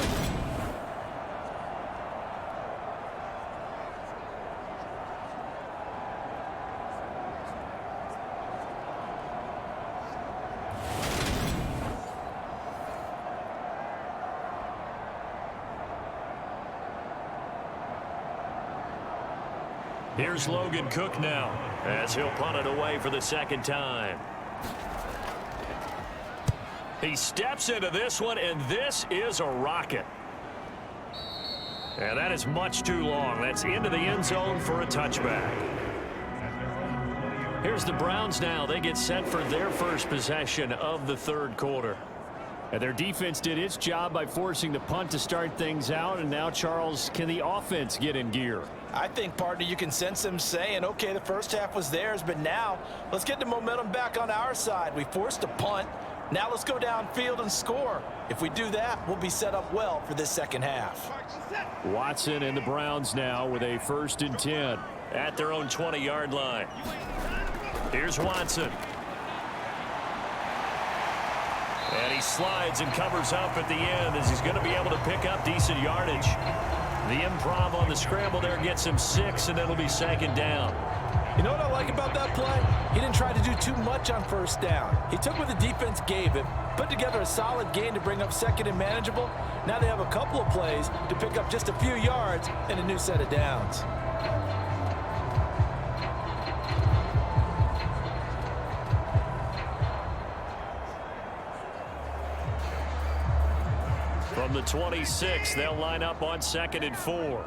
Here's Logan Cook now as he'll punt it away for the 2nd time. He steps into this one, and this is a rocket. And that is much too long. That's into the end zone for a touchback. Here's the Browns now. They get set for their first possession of the third quarter. And their defense did its job by forcing the punt to start things out. And now, Charles, can the offense get in gear? I think, partner, you can sense them saying, okay, the first half was theirs, but now let's get the momentum back on our side. We forced a punt. Now let's go downfield and score. If we do that, we'll be set up well for this second half. Watson and the Browns now with a 1st and 10 at their own 20-yard line. Here's Watson. And he slides and covers up at the end as he's going to be able to pick up decent yardage. The improv on the scramble there gets him 6, and it'll be 2nd down. You know what I like about that play? He didn't try to do too much on 1st down. He took what the defense gave him, put together a solid gain to bring up 2nd and manageable. Now they have a couple of plays to pick up just a few yards and a new set of downs. From the 26, they'll line up on 2nd and 4.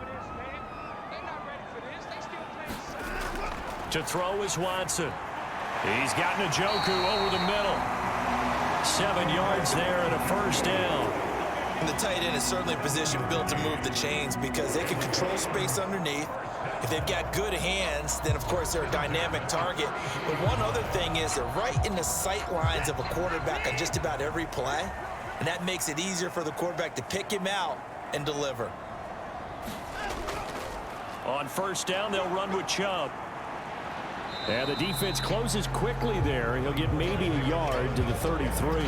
To throw is Watson. He's got Njoku over the middle. 7 yards there and a 1st down. And the tight end is certainly a position built to move the chains because they can control space underneath. If they've got good hands, then, of course, they're a dynamic target. But one other thing is they're right in the sight lines of a quarterback on just about every play. And that makes it easier for the quarterback to pick him out and deliver. On 1st down, they'll run with Chubb. And the defense closes quickly there. He'll get maybe a yard to the 33.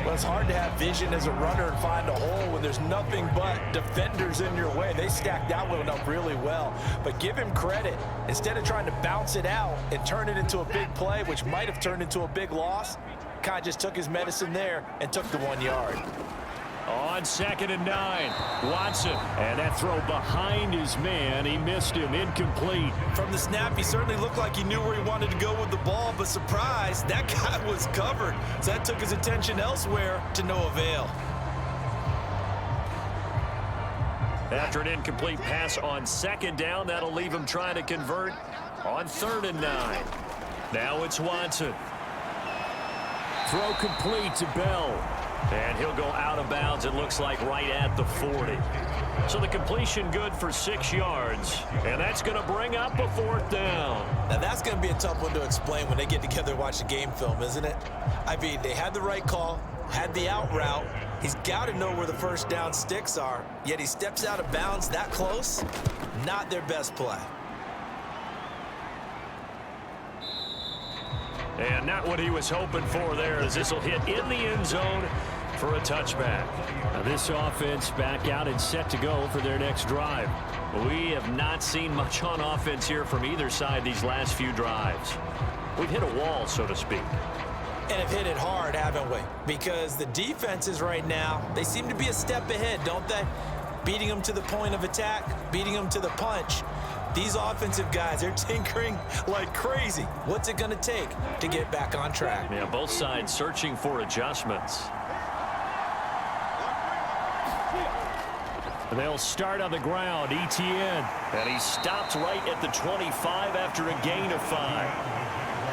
Well, it's hard to have vision as a runner and find a hole when there's nothing but defenders in your way. They stacked that one up really well. But give him credit. Instead of trying to bounce it out and turn it into a big play, which might have turned into a big loss, kind of just took his medicine there and took the 1 yard. On 2nd and 9, Watson. And that throw behind his man. He missed him. Incomplete. From the snap, he certainly looked like he knew where he wanted to go with the ball, but surprise, that guy was covered. So that took his attention elsewhere to no avail. After an incomplete pass on 2nd down, that'll leave him trying to convert on 3rd and 9. Now it's Watson. Throw complete to Bell. And he'll go out of bounds, it looks like, right at the 40. So the completion good for 6 yards. And that's going to bring up a 4th down. Now that's going to be a tough one to explain when they get together and watch the game film, isn't it? I mean, they had the right call, had the out route. He's got to know where the 1st down sticks are. Yet he steps out of bounds that close. Not their best play. And not what he was hoping for there, as this will hit in the end zone for a touchback. Now this offense back out and set to go for their next drive. We have not seen much on offense here from either side these last few drives. We've hit a wall, so to speak. And have hit it hard, haven't we? Because the defenses right now, they seem to be a step ahead, don't they? Beating them to the point of attack, beating them to the punch. These offensive guys, they're tinkering like crazy. What's it going to take to get back on track? Yeah, both sides searching for adjustments. They'll start on the ground, Etienne. And he stopped right at the 25 after a gain of 5.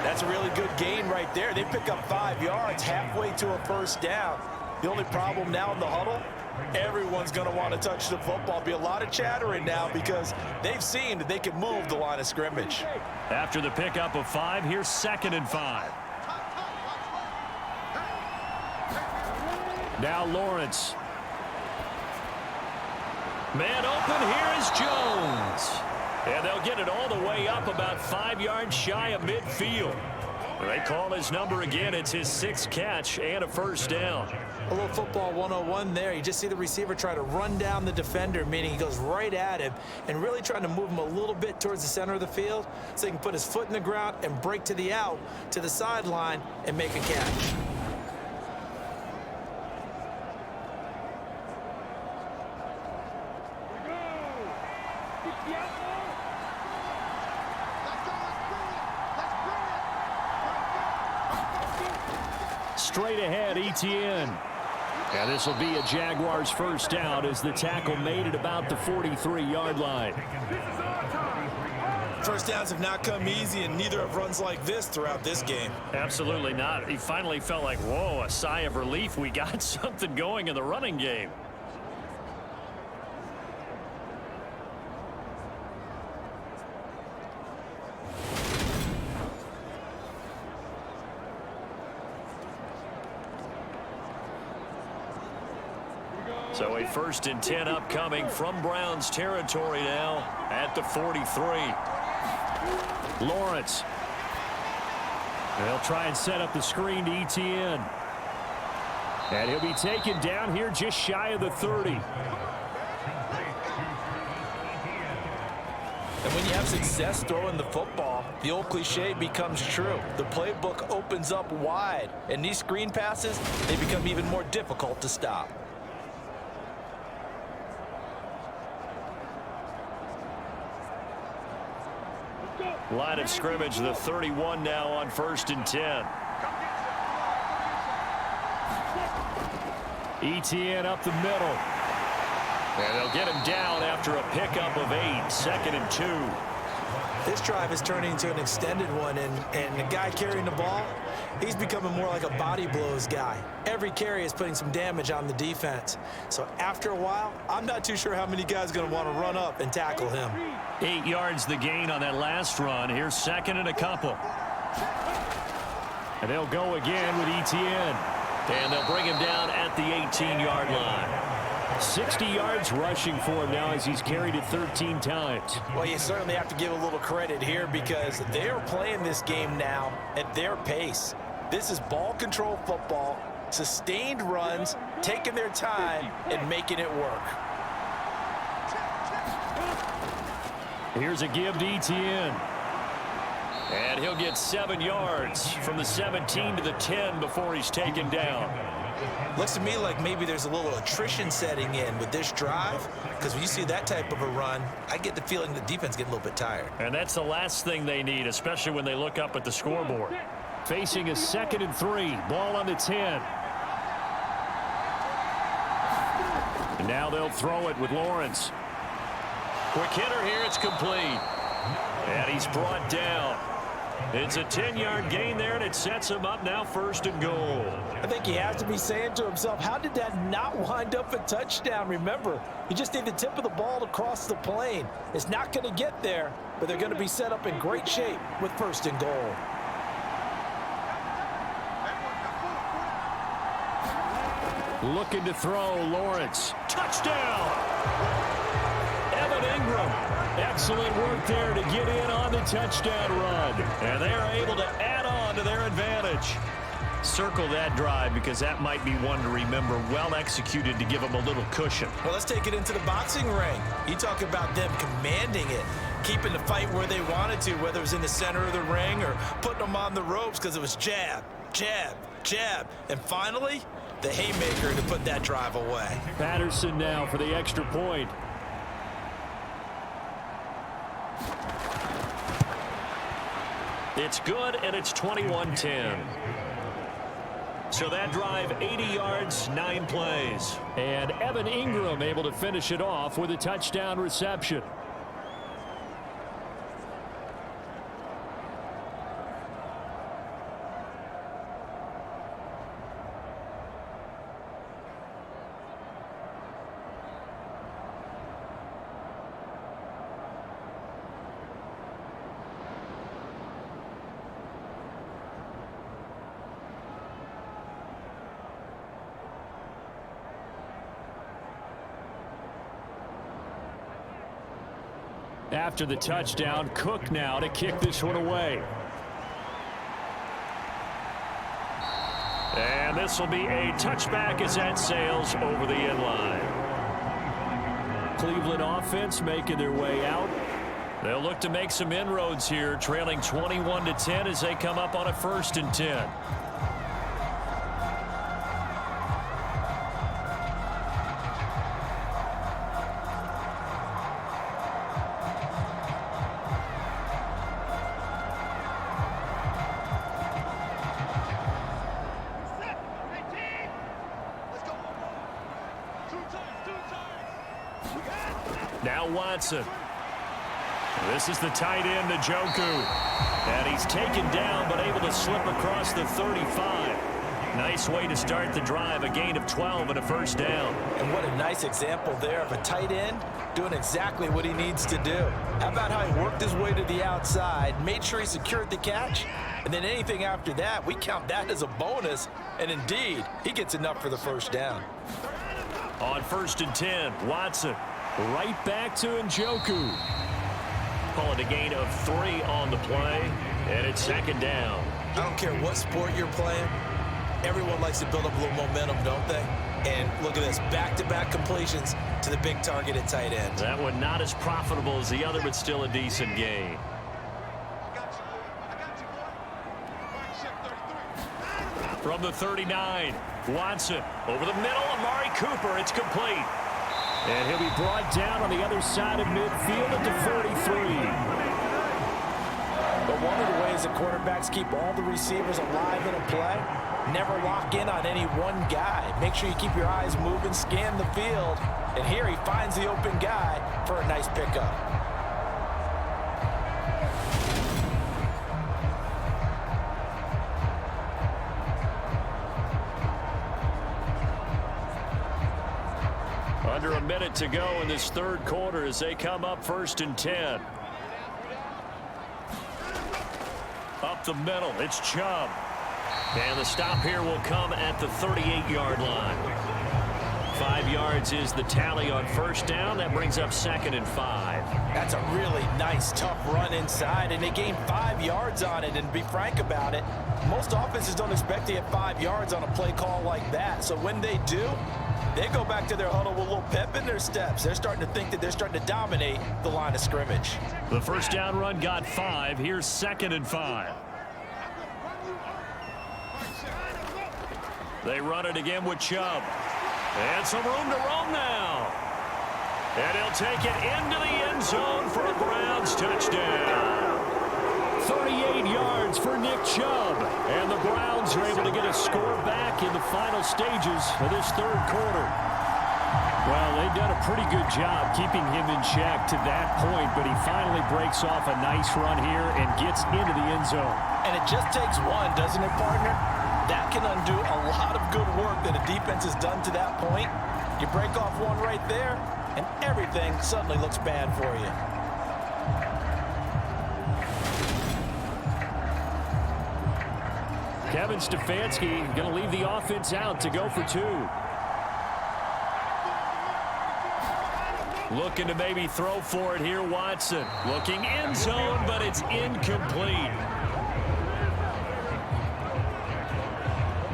That's a really good gain right there. They pick up 5 yards halfway to a 1st down. The only problem now in the huddle, everyone's going to want to touch the football. Be a lot of chattering now because they've seen that they can move the line of scrimmage. After the pickup of 5, here's 2nd and 5. Now Lawrence. Man open, here is Jones. And they'll get it all the way up about 5 yards shy of midfield. They call his number again. It's his 6th catch and a 1st down. A little football 101 there. You just see the receiver try to run down the defender, meaning he goes right at him and really trying to move him a little bit towards the center of the field so he can put his foot in the ground and break to the out, to the sideline, and make a catch. Straight ahead, Etienne. And this will be a Jaguars first down as the tackle made it about the 43-yard line. First downs have not come easy, and neither have runs like this throughout this game. Absolutely not. He finally felt like, whoa, a sigh of relief. We got something going in the running game. So a 1st and 10 upcoming from Browns territory now at the 43. Lawrence. They'll try and set up the screen to ETN. And he'll be taken down here just shy of the 30. And when you have success throwing the football, the old cliche becomes true. The playbook opens up wide, and these screen passes, they become even more difficult to stop. Line of scrimmage, the 31 now on 1st and 10. ETN up the middle. And they'll get him down after a pickup of 8, 2nd and 2. This drive is turning into an extended one, and the guy carrying the ball, he's becoming more like a body blows guy. Every carry is putting some damage on the defense. So after a while, I'm not too sure how many guys are going to want to run up and tackle him. 8 yards the gain on that last run. Here's 2nd and a couple. And they'll go again with ETN. And they'll bring him down at the 18-yard line. 60 yards rushing for him now as he's carried it 13 times. Well, you certainly have to give a little credit here because they are playing this game now at their pace. This is ball control football, sustained runs, taking their time and making it work. Here's a give to ETN. And he'll get 7 yards from the 17 to the 10 before he's taken down. Looks to me like maybe there's a little attrition setting in with this drive, because when you see that type of a run, I get the feeling the defense getting a little bit tired. And that's the last thing they need, especially when they look up at the scoreboard. Facing a 2nd and 3, ball on the 10. And now they'll throw it with Lawrence. Quick hitter here, it's complete. And he's brought down. It's a 10-yard gain there, and it sets him up now 1st and goal. I think he has to be saying to himself, how did that not wind up a touchdown? Remember, you just need the tip of the ball to cross the plane. It's not going to get there, but they're going to be set up in great shape with 1st and goal. Looking to throw, Lawrence. Touchdown! Evan Ingram. Excellent work there to get in on the touchdown run. And they're able to add on to their advantage. Circle that drive because that might be one to remember. Well executed to give them a little cushion. Well, let's take it into the boxing ring. You talk about them commanding it, keeping the fight where they wanted to, whether it was in the center of the ring or putting them on the ropes because it was jab, jab, jab. And finally, the haymaker to put that drive away. Patterson now for the extra point. It's good, and it's 21-10. So that drive, 80 yards, 9 plays. And Evan Ingram able to finish it off with a touchdown reception. After the touchdown, Cook now to kick this one away. And this will be a touchback as that sails over the end line. Cleveland offense making their way out. They'll look to make some inroads here, trailing 21-10 as they come up on a 1st and 10. Now Watson. This is the tight end, Njoku. And he's taken down, but able to slip across the 35. Nice way to start the drive, a gain of 12 and a first down. And what a nice example there of a tight end doing exactly what he needs to do. How about how he worked his way to the outside, made sure he secured the catch, and then anything after that, we count that as a bonus. And indeed, he gets enough for the first down. On 1st and 10, Watson right back to Njoku. Call it a gain of 3 on the play, and it's 2nd down. I don't care what sport you're playing. Everyone likes to build up a little momentum, don't they? And look at this, back-to-back completions to the big target at tight end. That one not as profitable as the other, but still a decent gain. From the 39, Watson over the middle, Amari Cooper, it's complete. And he'll be brought down on the other side of midfield at the 43. But one of the ways that quarterbacks keep all the receivers alive in a play, never lock in on any one guy. Make sure you keep your eyes moving, scan the field. And here he finds the open guy for a nice pickup. Under a minute to go in this 3rd quarter as they come up 1st and 10. Up the middle, it's Chubb. And the stop here will come at the 38-yard line. 5 yards is the tally on 1st down. That brings up 2nd and 5. That's a really nice, tough run inside, and they gained 5 yards on it. And to be frank about it, most offenses don't expect to get 5 yards on a play call like that. So when they do, they go back to their huddle with a little pep in their steps. They're starting to think that they're starting to dominate the line of scrimmage. The 1st down run got 5. Here's 2nd and 5. They run it again with Chubb. And some room to roam now. And he'll take it into the end zone for a Browns touchdown. 38 yards for Nick Chubb. And the Browns are able to get a score back in the final stages of this 3rd quarter. Well, they've done a pretty good job keeping him in check to that point, but he finally breaks off a nice run here and gets into the end zone. And it just takes one, doesn't it, partner? That can undo a lot of good work that a defense has done to that point. You break off one right there, and everything suddenly looks bad for you. Kevin Stefanski going to leave the offense out to go for 2. Looking to maybe throw for it here, Watson. Looking end zone, but it's incomplete.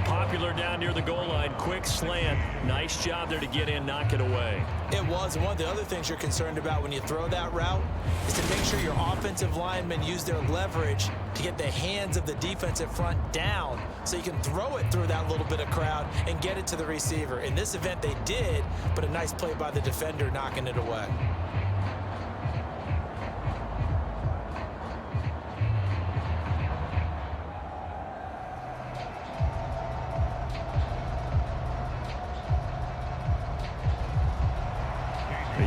Popular down near the goal line. Quick slant. Nice job there to get in, knock it away. It was. And one of the other things you're concerned about when you throw that route is to make sure your offensive linemen use their leverage to get the hands of the defensive front down so you can throw it through that little bit of crowd and get it to the receiver. In this event, they did, but a nice play by the defender knocking it away.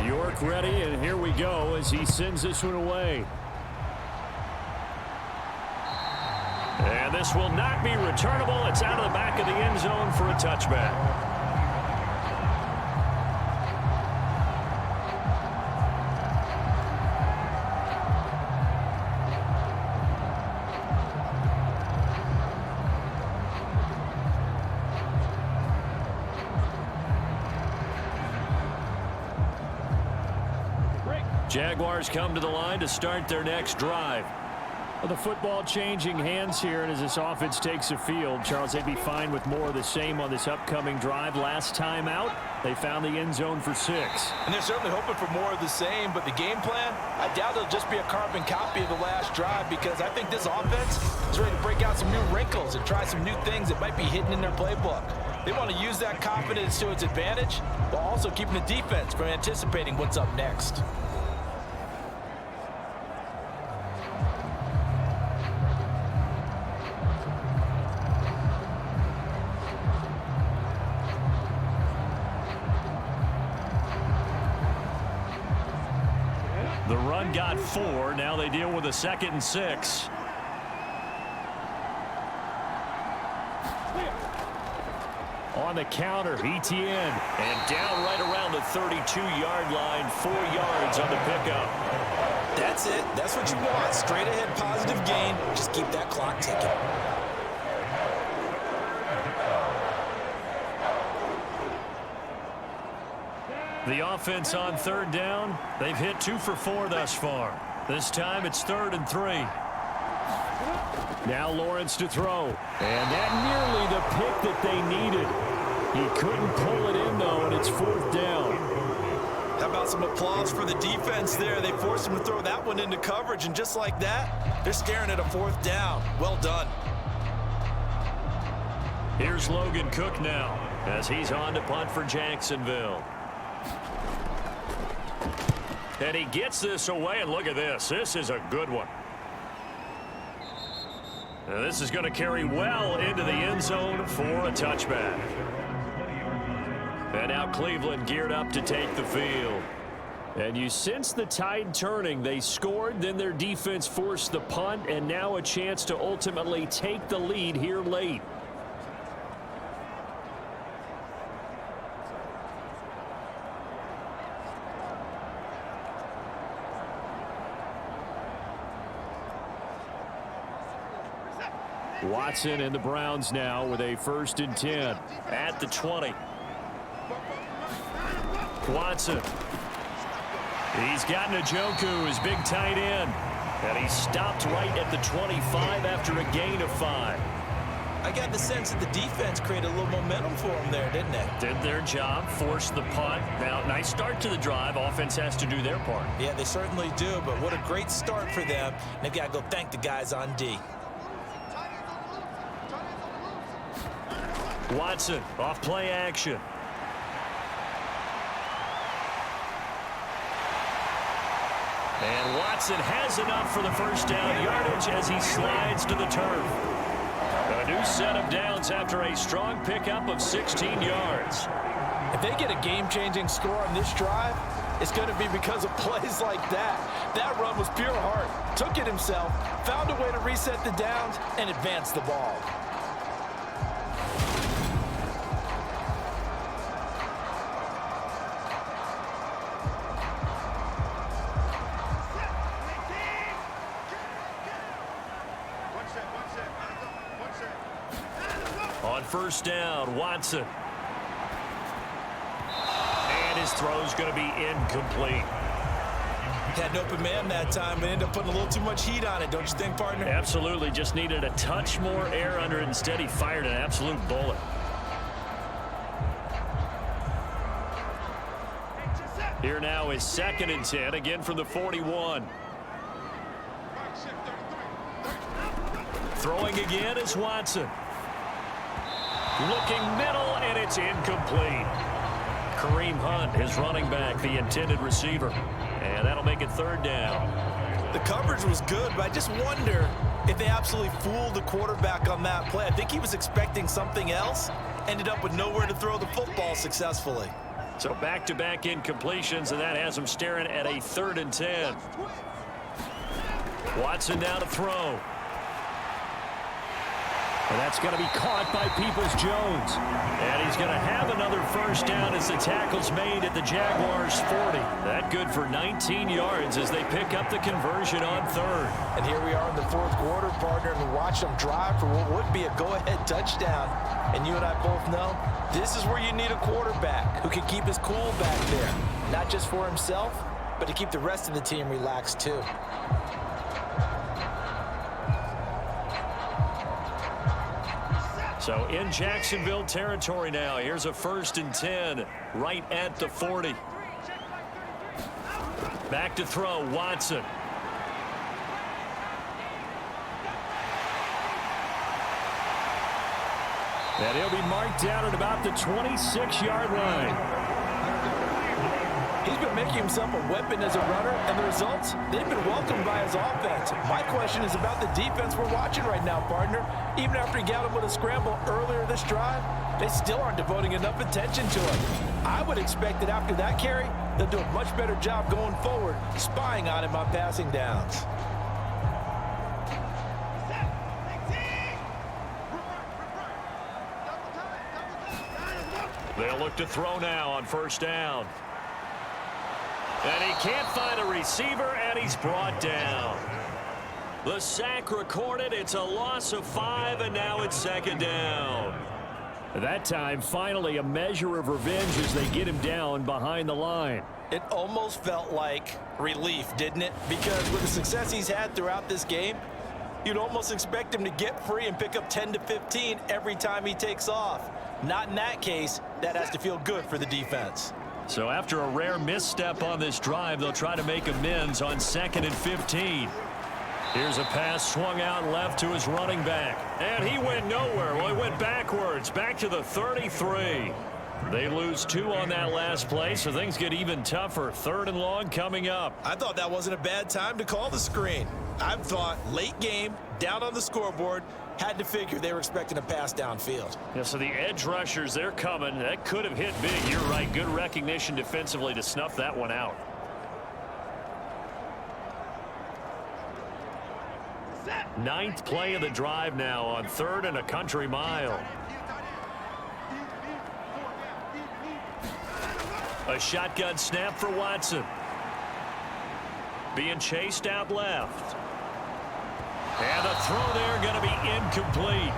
York ready, and here we go as he sends this one away. And this will not be returnable. It's out of the back of the end zone for a touchback. Jaguars come to the line to start their next drive. Well, the football changing hands here, and as this offense takes the field, Charles, they'd be fine with more of the same on this upcoming drive. Last time out, they found the end zone for 6. And they're certainly hoping for more of the same, but the game plan, I doubt it'll just be a carbon copy of the last drive, because I think this offense is ready to break out some new wrinkles and try some new things that might be hidden in their playbook. They want to use that confidence to its advantage, while also keeping the defense from anticipating what's up next. The run got 4. Now they deal with a 2nd and 6. On the counter, ETN. And down right around the 32-yard line. 4 yards on the pickup. That's it. That's what you want. Straight ahead positive gain. Just keep that clock ticking. The offense on 3rd down. They've hit 2 for 4 thus far. This time it's 3rd and 3. Now Lawrence to throw. And that nearly the pick that they needed. He couldn't pull it in, though, and it's 4th down. How about some applause for the defense there? They forced him to throw that one into coverage, and just like that, they're staring at a 4th down. Well done. Here's Logan Cook now as he's on to punt for Jacksonville. And he gets this away, and look at this. This is a good one. Now this is going to carry well into the end zone for a touchback. And now Cleveland geared up to take the field. And you sense the tide turning. They scored, then their defense forced the punt, and now a chance to ultimately take the lead here late. Watson and the Browns now with a 1st and 10 at the 20. Watson. He's got Njoku, his big tight end. And he stopped right at the 25 after a gain of 5. I got the sense that the defense created a little momentum for them there, didn't they? Did their job, forced the punt. Now, nice start to the drive. Offense has to do their part. Yeah, they certainly do, but what a great start for them. And they've got to go thank the guys on D. Watson off play action. And Watson has enough for the 1st down yardage as he slides to the turf. A new set of downs after a strong pickup of 16 yards. If they get a game-changing score on this drive, it's going to be because of plays like that. That run was pure heart. Took it himself, found a way to reset the downs, and advance the ball. On 1st down, Watson. And his throw's going to be incomplete. Had an open man that time, but ended up putting a little too much heat on it, don't you think, partner? Absolutely. Just needed a touch more air under it. Instead, he fired an absolute bullet. Here now is 2nd and 10, again from the 41. Throwing again is Watson. Looking middle, and it's incomplete. Kareem Hunt, his running back, the intended receiver. And that'll make it 3rd down. The coverage was good, but I just wonder if they absolutely fooled the quarterback on that play. I think he was expecting something else. Ended up with nowhere to throw the football successfully. So back-to-back incompletions, and that has him staring at a 3rd and 10. Watson now to throw. And that's going to be caught by Peoples-Jones. And he's going to have another 1st down as the tackle's made at the Jaguars' 40. That good for 19 yards as they pick up the conversion on 3rd. And here we are in the 4th quarter, partner, and we watch them drive for what would be a go-ahead touchdown. And you and I both know this is where you need a quarterback who can keep his cool back there. Not just for himself, but to keep the rest of the team relaxed too. So in Jacksonville territory now. Here's a 1st and 10 right at the 40. Back to throw, Watson. And he'll be marked down at about the 26-yard line. He's been making himself a weapon as a runner, and the results, they've been welcomed by his offense. My question is about the defense we're watching right now, partner. Even after he got him with a scramble earlier this drive, they still aren't devoting enough attention to him. I would expect that after that carry, they'll do a much better job going forward, spying on him on passing downs. They'll look to throw now on first down. And he can't find a receiver, and he's brought down. The sack recorded. It's a loss of 5, and now it's second down. That time, finally, a measure of revenge as they get him down behind the line. It almost felt like relief, didn't it? Because with the success he's had throughout this game, you'd almost expect him to get free and pick up 10 to 15 every time he takes off. Not in that case. That has to feel good for the defense. So after a rare misstep on this drive, they'll try to make amends on 2nd and 15. Here's a pass swung out left to his running back. And he went nowhere. Well, he went backwards, back to the 33. They lose 2 on that last play, so things get even tougher. 3rd and long coming up. I thought that wasn't a bad time to call the screen. I thought late game, down on the scoreboard, had to figure they were expecting a pass downfield. Yeah, so the edge rushers, they're coming. That could have hit big. You're right. Good recognition defensively to snuff that one out. Ninth play of the drive now on 3rd and a country mile. A shotgun snap for Watson. Being chased out left. And the throw there going to be incomplete.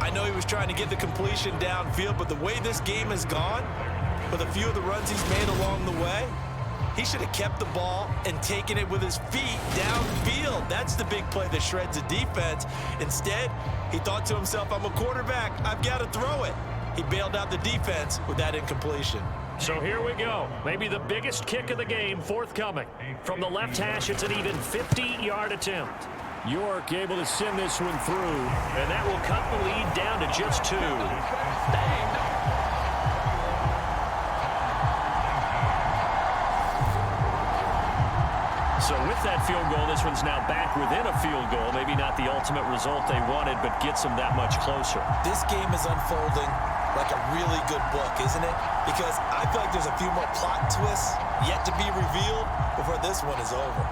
I know he was trying to get the completion downfield, but the way this game has gone, with a few of the runs he's made along the way, he should have kept the ball and taken it with his feet downfield. That's the big play that shreds the defense. Instead, he thought to himself, I'm a quarterback. I've got to throw it. He bailed out the defense with that incompletion. So here we go. Maybe the biggest kick of the game forthcoming. From the left hash, it's an even 50-yard attempt. York able to send this one through, and that will cut the lead down to just 2. So with that field goal, this one's now back within a field goal. Maybe not the ultimate result they wanted, but gets them that much closer. This game is unfolding like a really good book, isn't it? Because I feel like there's a few more plot twists yet to be revealed before this one is over.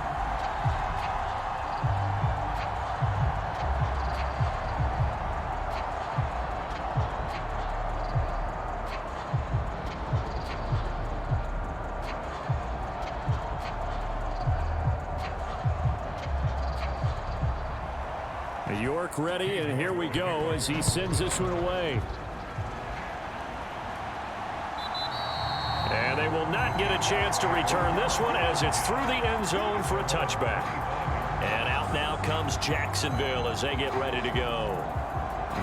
York ready, and here we go as he sends this one away. And they will not get a chance to return this one as it's through the end zone for a touchback. And out now comes Jacksonville as they get ready to go.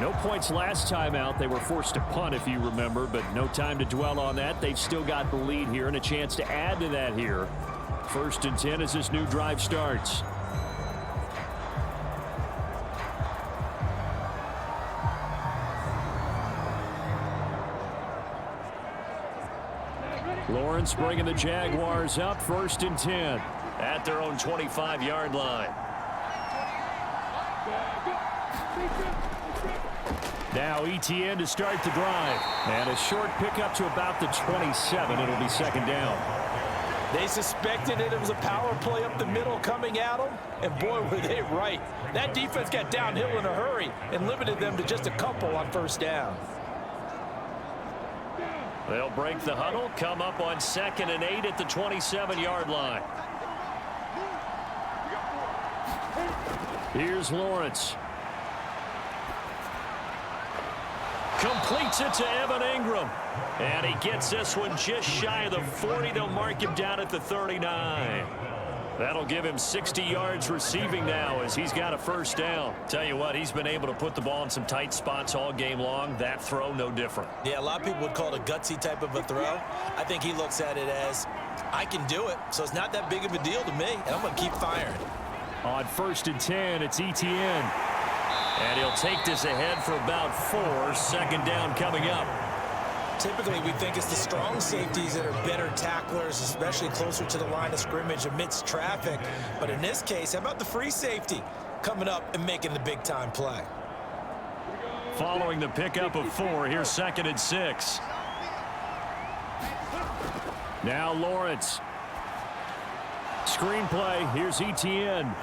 No points last time out. They were forced to punt, if you remember, but no time to dwell on that. They've still got the lead here and a chance to add to that here. 1st and 10 as this new drive starts. Lawrence bringing the Jaguars up, 1st and 10 at their own 25-yard line. Now ETN to start the drive. And a short pickup to about the 27. It'll be 2nd down. They suspected it was a power play up the middle coming at them, and boy, were they right. That defense got downhill in a hurry and limited them to just a couple on 1st down. They'll break the huddle, come up on 2nd and 8 at the 27-yard line. Here's Lawrence. Completes it to Evan Ingram. And he gets this one just shy of the 40. They'll mark him down at the 39. That'll give him 60 yards receiving now as he's got a 1st down. Tell you what, he's been able to put the ball in some tight spots all game long. That throw, no different. Yeah, a lot of people would call it a gutsy type of a throw. I think he looks at it as, I can do it, so it's not that big of a deal to me, and I'm going to keep firing. On 1st and 10, it's ETN. And he'll take this ahead for about 4. 2nd down coming up. Typically, we think it's the strong safeties that are better tacklers, especially closer to the line of scrimmage amidst traffic. But in this case, how about the free safety coming up and making the big-time play? Following the pickup of 4, here's 2nd and 6. Now Lawrence. Screen play. Here's Etienne.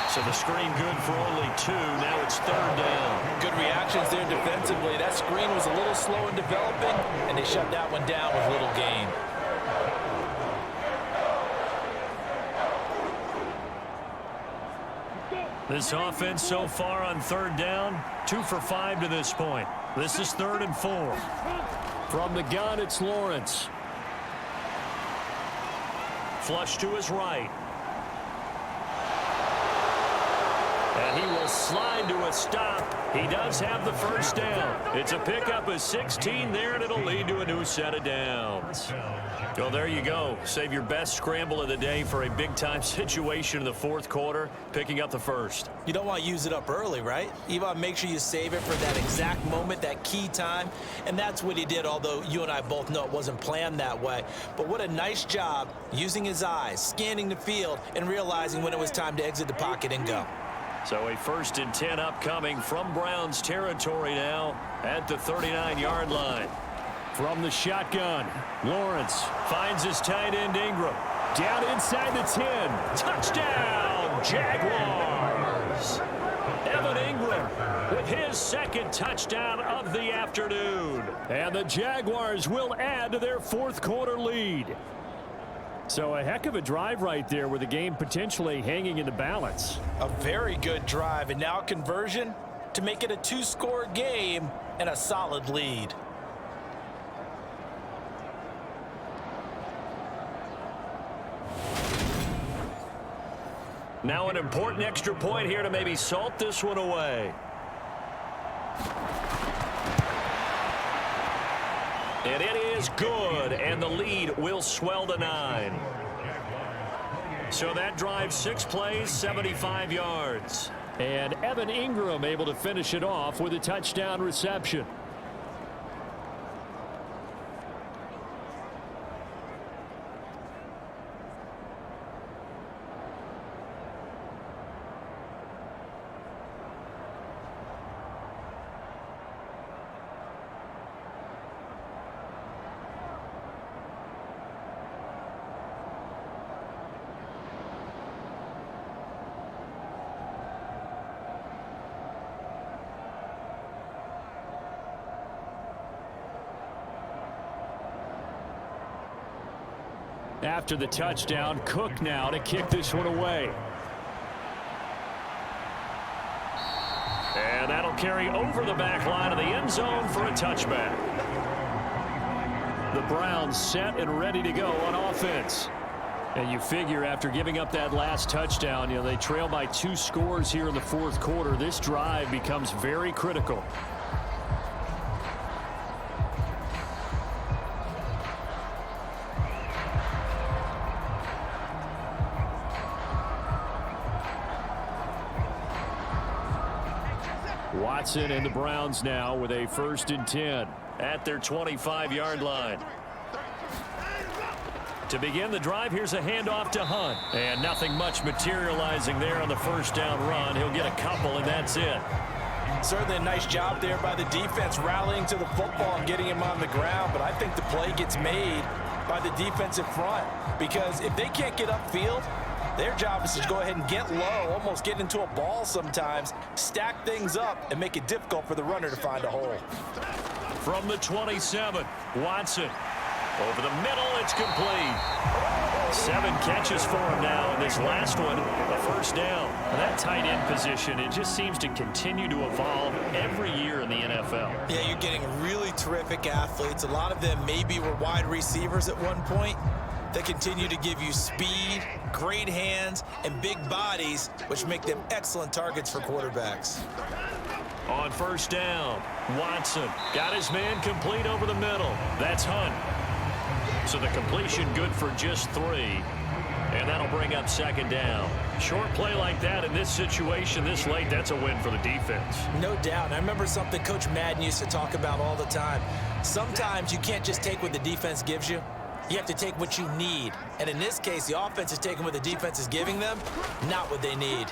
So the screen good for only 2. Now it's 3rd down. Good reactions there defensively. That screen was a little slow in developing, and they shut that one down with little gain. This offense so far on 3rd down, 2 for 5 to this point. This is 3rd and 4. From the gun, it's Lawrence. Flush to his right. And he will slide to a stop. He does have the first down. It's a pickup of 16 there, and it'll lead to a new set of downs. Well, there you go. Save your best scramble of the day for a big-time situation in the 4th quarter, picking up the first. You don't want to use it up early, right? You want to make sure you save it for that exact moment, that key time. And that's what he did, although you and I both know it wasn't planned that way. But what a nice job using his eyes, scanning the field, and realizing when it was time to exit the pocket and go. So a 1st and 10 upcoming from Browns territory now at the 39-yard line. From the shotgun, Lawrence finds his tight end Ingram. Down inside the 10. Touchdown, Jaguars! Evan Ingram with his 2nd touchdown of the afternoon. And the Jaguars will add to their 4th quarter lead. So a heck of a drive right there with the game potentially hanging in the balance. A very good drive, and now a conversion to make it a 2-score game and a solid lead. Now an important extra point here to maybe salt this one away. And it is good, and the lead will swell to 9. So that drive, 6 plays, 75 yards. And Evan Ingram able to finish it off with a touchdown reception. After the touchdown, Cook now to kick this one away. And that'll carry over the back line of the end zone for a touchback. The Browns set and ready to go on offense. And you figure after giving up that last touchdown, they trail by 2 scores here in the 4th quarter. This drive becomes very critical. Watson and the Browns now with a 1st and 10 at their 25-yard line. To begin the drive, here's a handoff to Hunt. And nothing much materializing there on the 1st down run. He'll get a couple, and that's it. Certainly a nice job there by the defense rallying to the football and getting him on the ground. But I think the play gets made by the defensive front, because if they can't get upfield, their job is to go ahead and get low, almost get into a ball sometimes, stack things up, and make it difficult for the runner to find a hole. From the 27, Watson. Over the middle, it's complete. 7 catches for him now, and this last one, a 1st down. That tight end position, it just seems to continue to evolve every year in the NFL. Yeah, you're getting really terrific athletes. A lot of them maybe were wide receivers at one point. They continue to give you speed, great hands, and big bodies, which make them excellent targets for quarterbacks. On 1st down, Watson got his man complete over the middle. That's Hunt. So the completion good for just 3. And that'll bring up second down. Short play like that in this situation this late, that's a win for the defense. No doubt. I remember something Coach Madden used to talk about all the time. Sometimes you can't just take what the defense gives you. You have to take what you need. And in this case, the offense is taking what the defense is giving them, not what they need.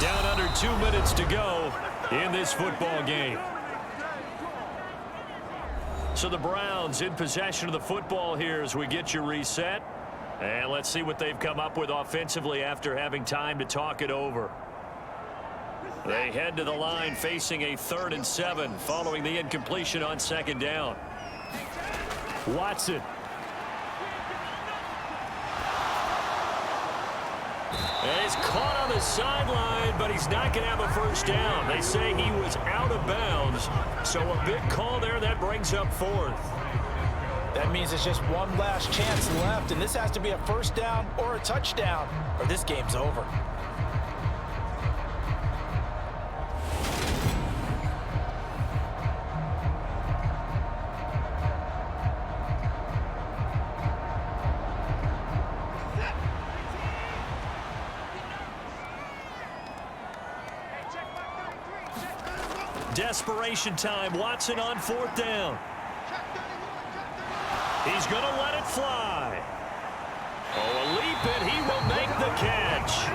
Down under 2 minutes to go in this football game. So the Browns in possession of the football here as we get you reset. And let's see what they've come up with offensively after having time to talk it over. They head to the line facing a 3rd and 7 following the incompletion on second down. Watson. And he's caught on the sideline, but he's not going to have a first down. They say he was out of bounds. So a big call there that brings up 4th. That means it's just one last chance left, and this has to be a first down or a touchdown, or this game's over. Desperation time. Watson on 4th down. He's going to let it fly. Oh, a leap, and he will make the catch.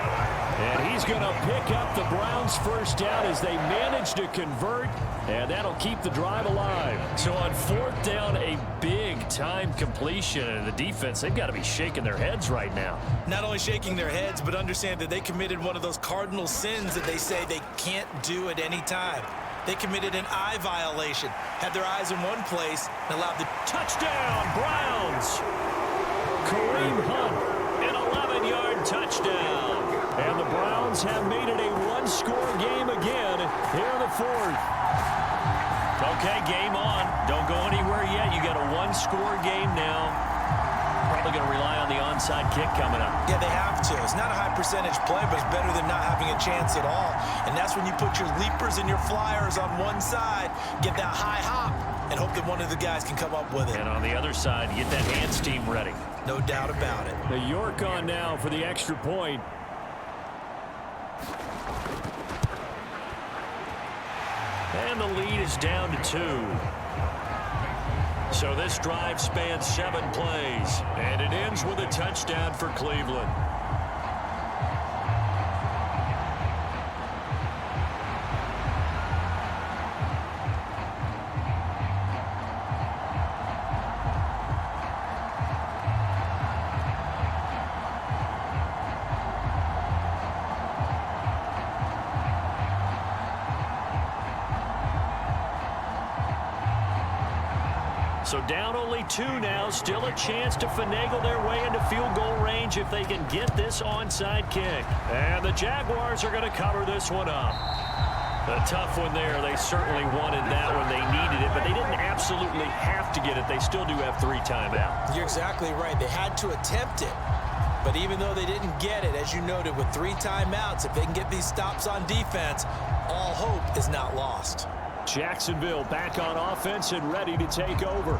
And he's going to pick up the Browns' first down as they manage to convert, and that'll keep the drive alive. So on 4th down, a big-time completion, and the defense, they've got to be shaking their heads right now. Not only shaking their heads, but understand that they committed one of those cardinal sins that they say they can't do at any time. They committed an eye violation, had their eyes in one place, and allowed the touchdown, Browns. Kareem Hunt, an 11-yard touchdown. And the Browns have made it a one-score game again here in the 4th. Okay, game on. Don't go anywhere yet. You got a one-score game now. Probably going to rely on the onside kick coming up. Yeah, they have to. It's not a high percentage play, but it's better than not having a chance at all. And that's when you put your leapers and your flyers on one side, get that high hop, and hope that one of the guys can come up with it. And on the other side, get that hands team ready. No doubt about it. The York on now for the extra point. And the lead is down to 2. So this drive spans 7 plays, and it ends with a touchdown for Cleveland. So down only 2 now, still a chance to finagle their way into field goal range if they can get this onside kick. And the Jaguars are going to cover this one up. A tough one there. They certainly wanted that when they needed it, but they didn't absolutely have to get it. They still do have 3 timeouts. You're exactly right. They had to attempt it. But even though they didn't get it, as you noted, with 3 timeouts, if they can get these stops on defense, all hope is not lost. Jacksonville back on offense and ready to take over.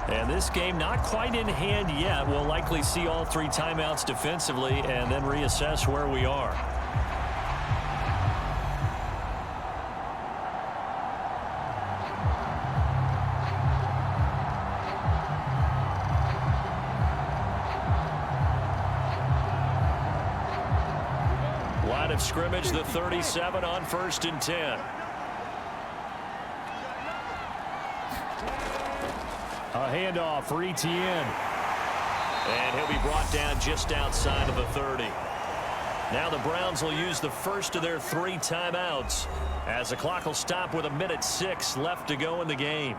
And this game not quite in hand yet. We'll likely see all 3 timeouts defensively and then reassess where we are. Line of scrimmage, the 37 on 1st and 10. A handoff for Etienne. And he'll be brought down just outside of the 30. Now the Browns will use the first of their 3 timeouts as the clock will stop with 1:06 left to go in the game.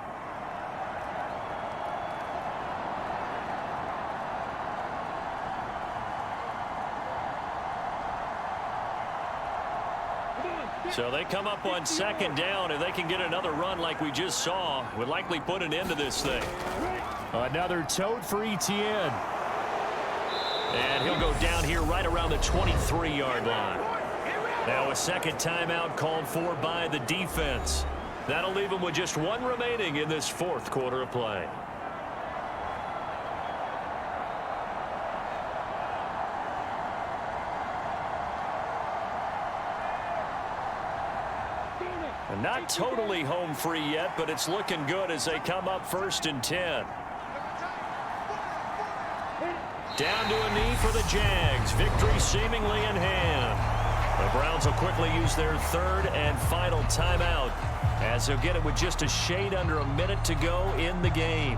So they come up on 2nd down, and they can get another run like we just saw. Would likely put an end to this thing. Another tote for Etienne. And he'll go down here right around the 23-yard line. Now a 2nd timeout called for by the defense. That'll leave them with just 1 remaining in this 4th quarter of play. Not totally home free yet, but it's looking good as they come up 1st and 10. Down to a knee for the Jags. Victory seemingly in hand. The Browns will quickly use their 3rd and final timeout as they'll get it with just a shade under a minute to go in the game.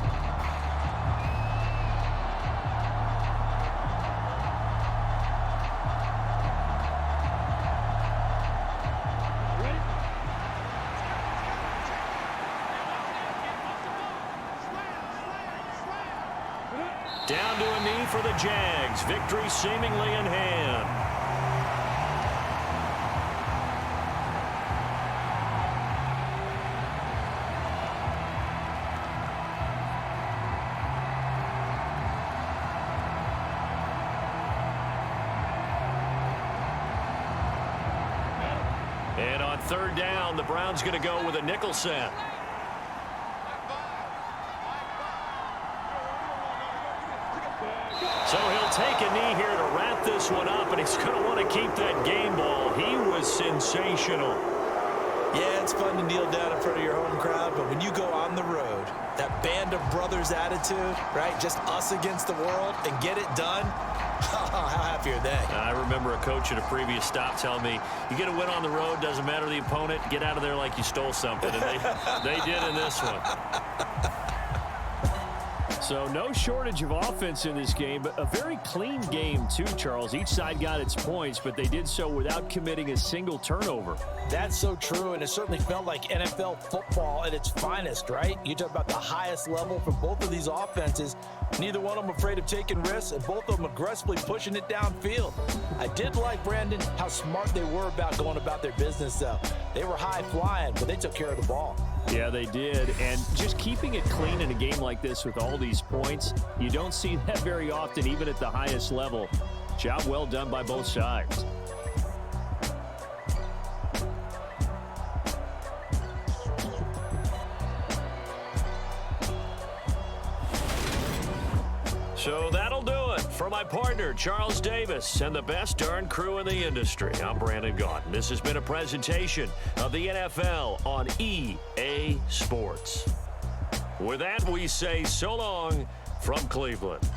Down to a knee for the Jags. Victory seemingly in hand. And on 3rd down, the Browns going to go with a nickel set. So he'll take a knee here to wrap this one up, and he's going to want to keep that game ball. He was sensational. Yeah, it's fun to kneel down in front of your home crowd, but when you go on the road, that band of brothers attitude, right, just us against the world, and get it done, how happy are they? I remember a coach at a previous stop telling me, you get a win on the road, doesn't matter the opponent, get out of there like you stole something, and they did in this one. So no shortage of offense in this game, but a very clean game too, Charles. Each side got its points, but they did so without committing a single turnover. That's so true, and it certainly felt like NFL football at its finest, right? You talk about the highest level for both of these offenses. Neither one of them afraid of taking risks, and both of them aggressively pushing it downfield. I did like, Brandon, how smart they were about going about their business, though. They were high-flying, but they took care of the ball. Yeah, they did, and just keeping it clean in a game like this with all these points, you don't see that very often, even at the highest level. Job well done by both sides. So that'll do it for my partner, Charles Davis, and the best darn crew in the industry. I'm Brandon Gaudin. This has been a presentation of the NFL on EA Sports. With that, we say so long from Cleveland.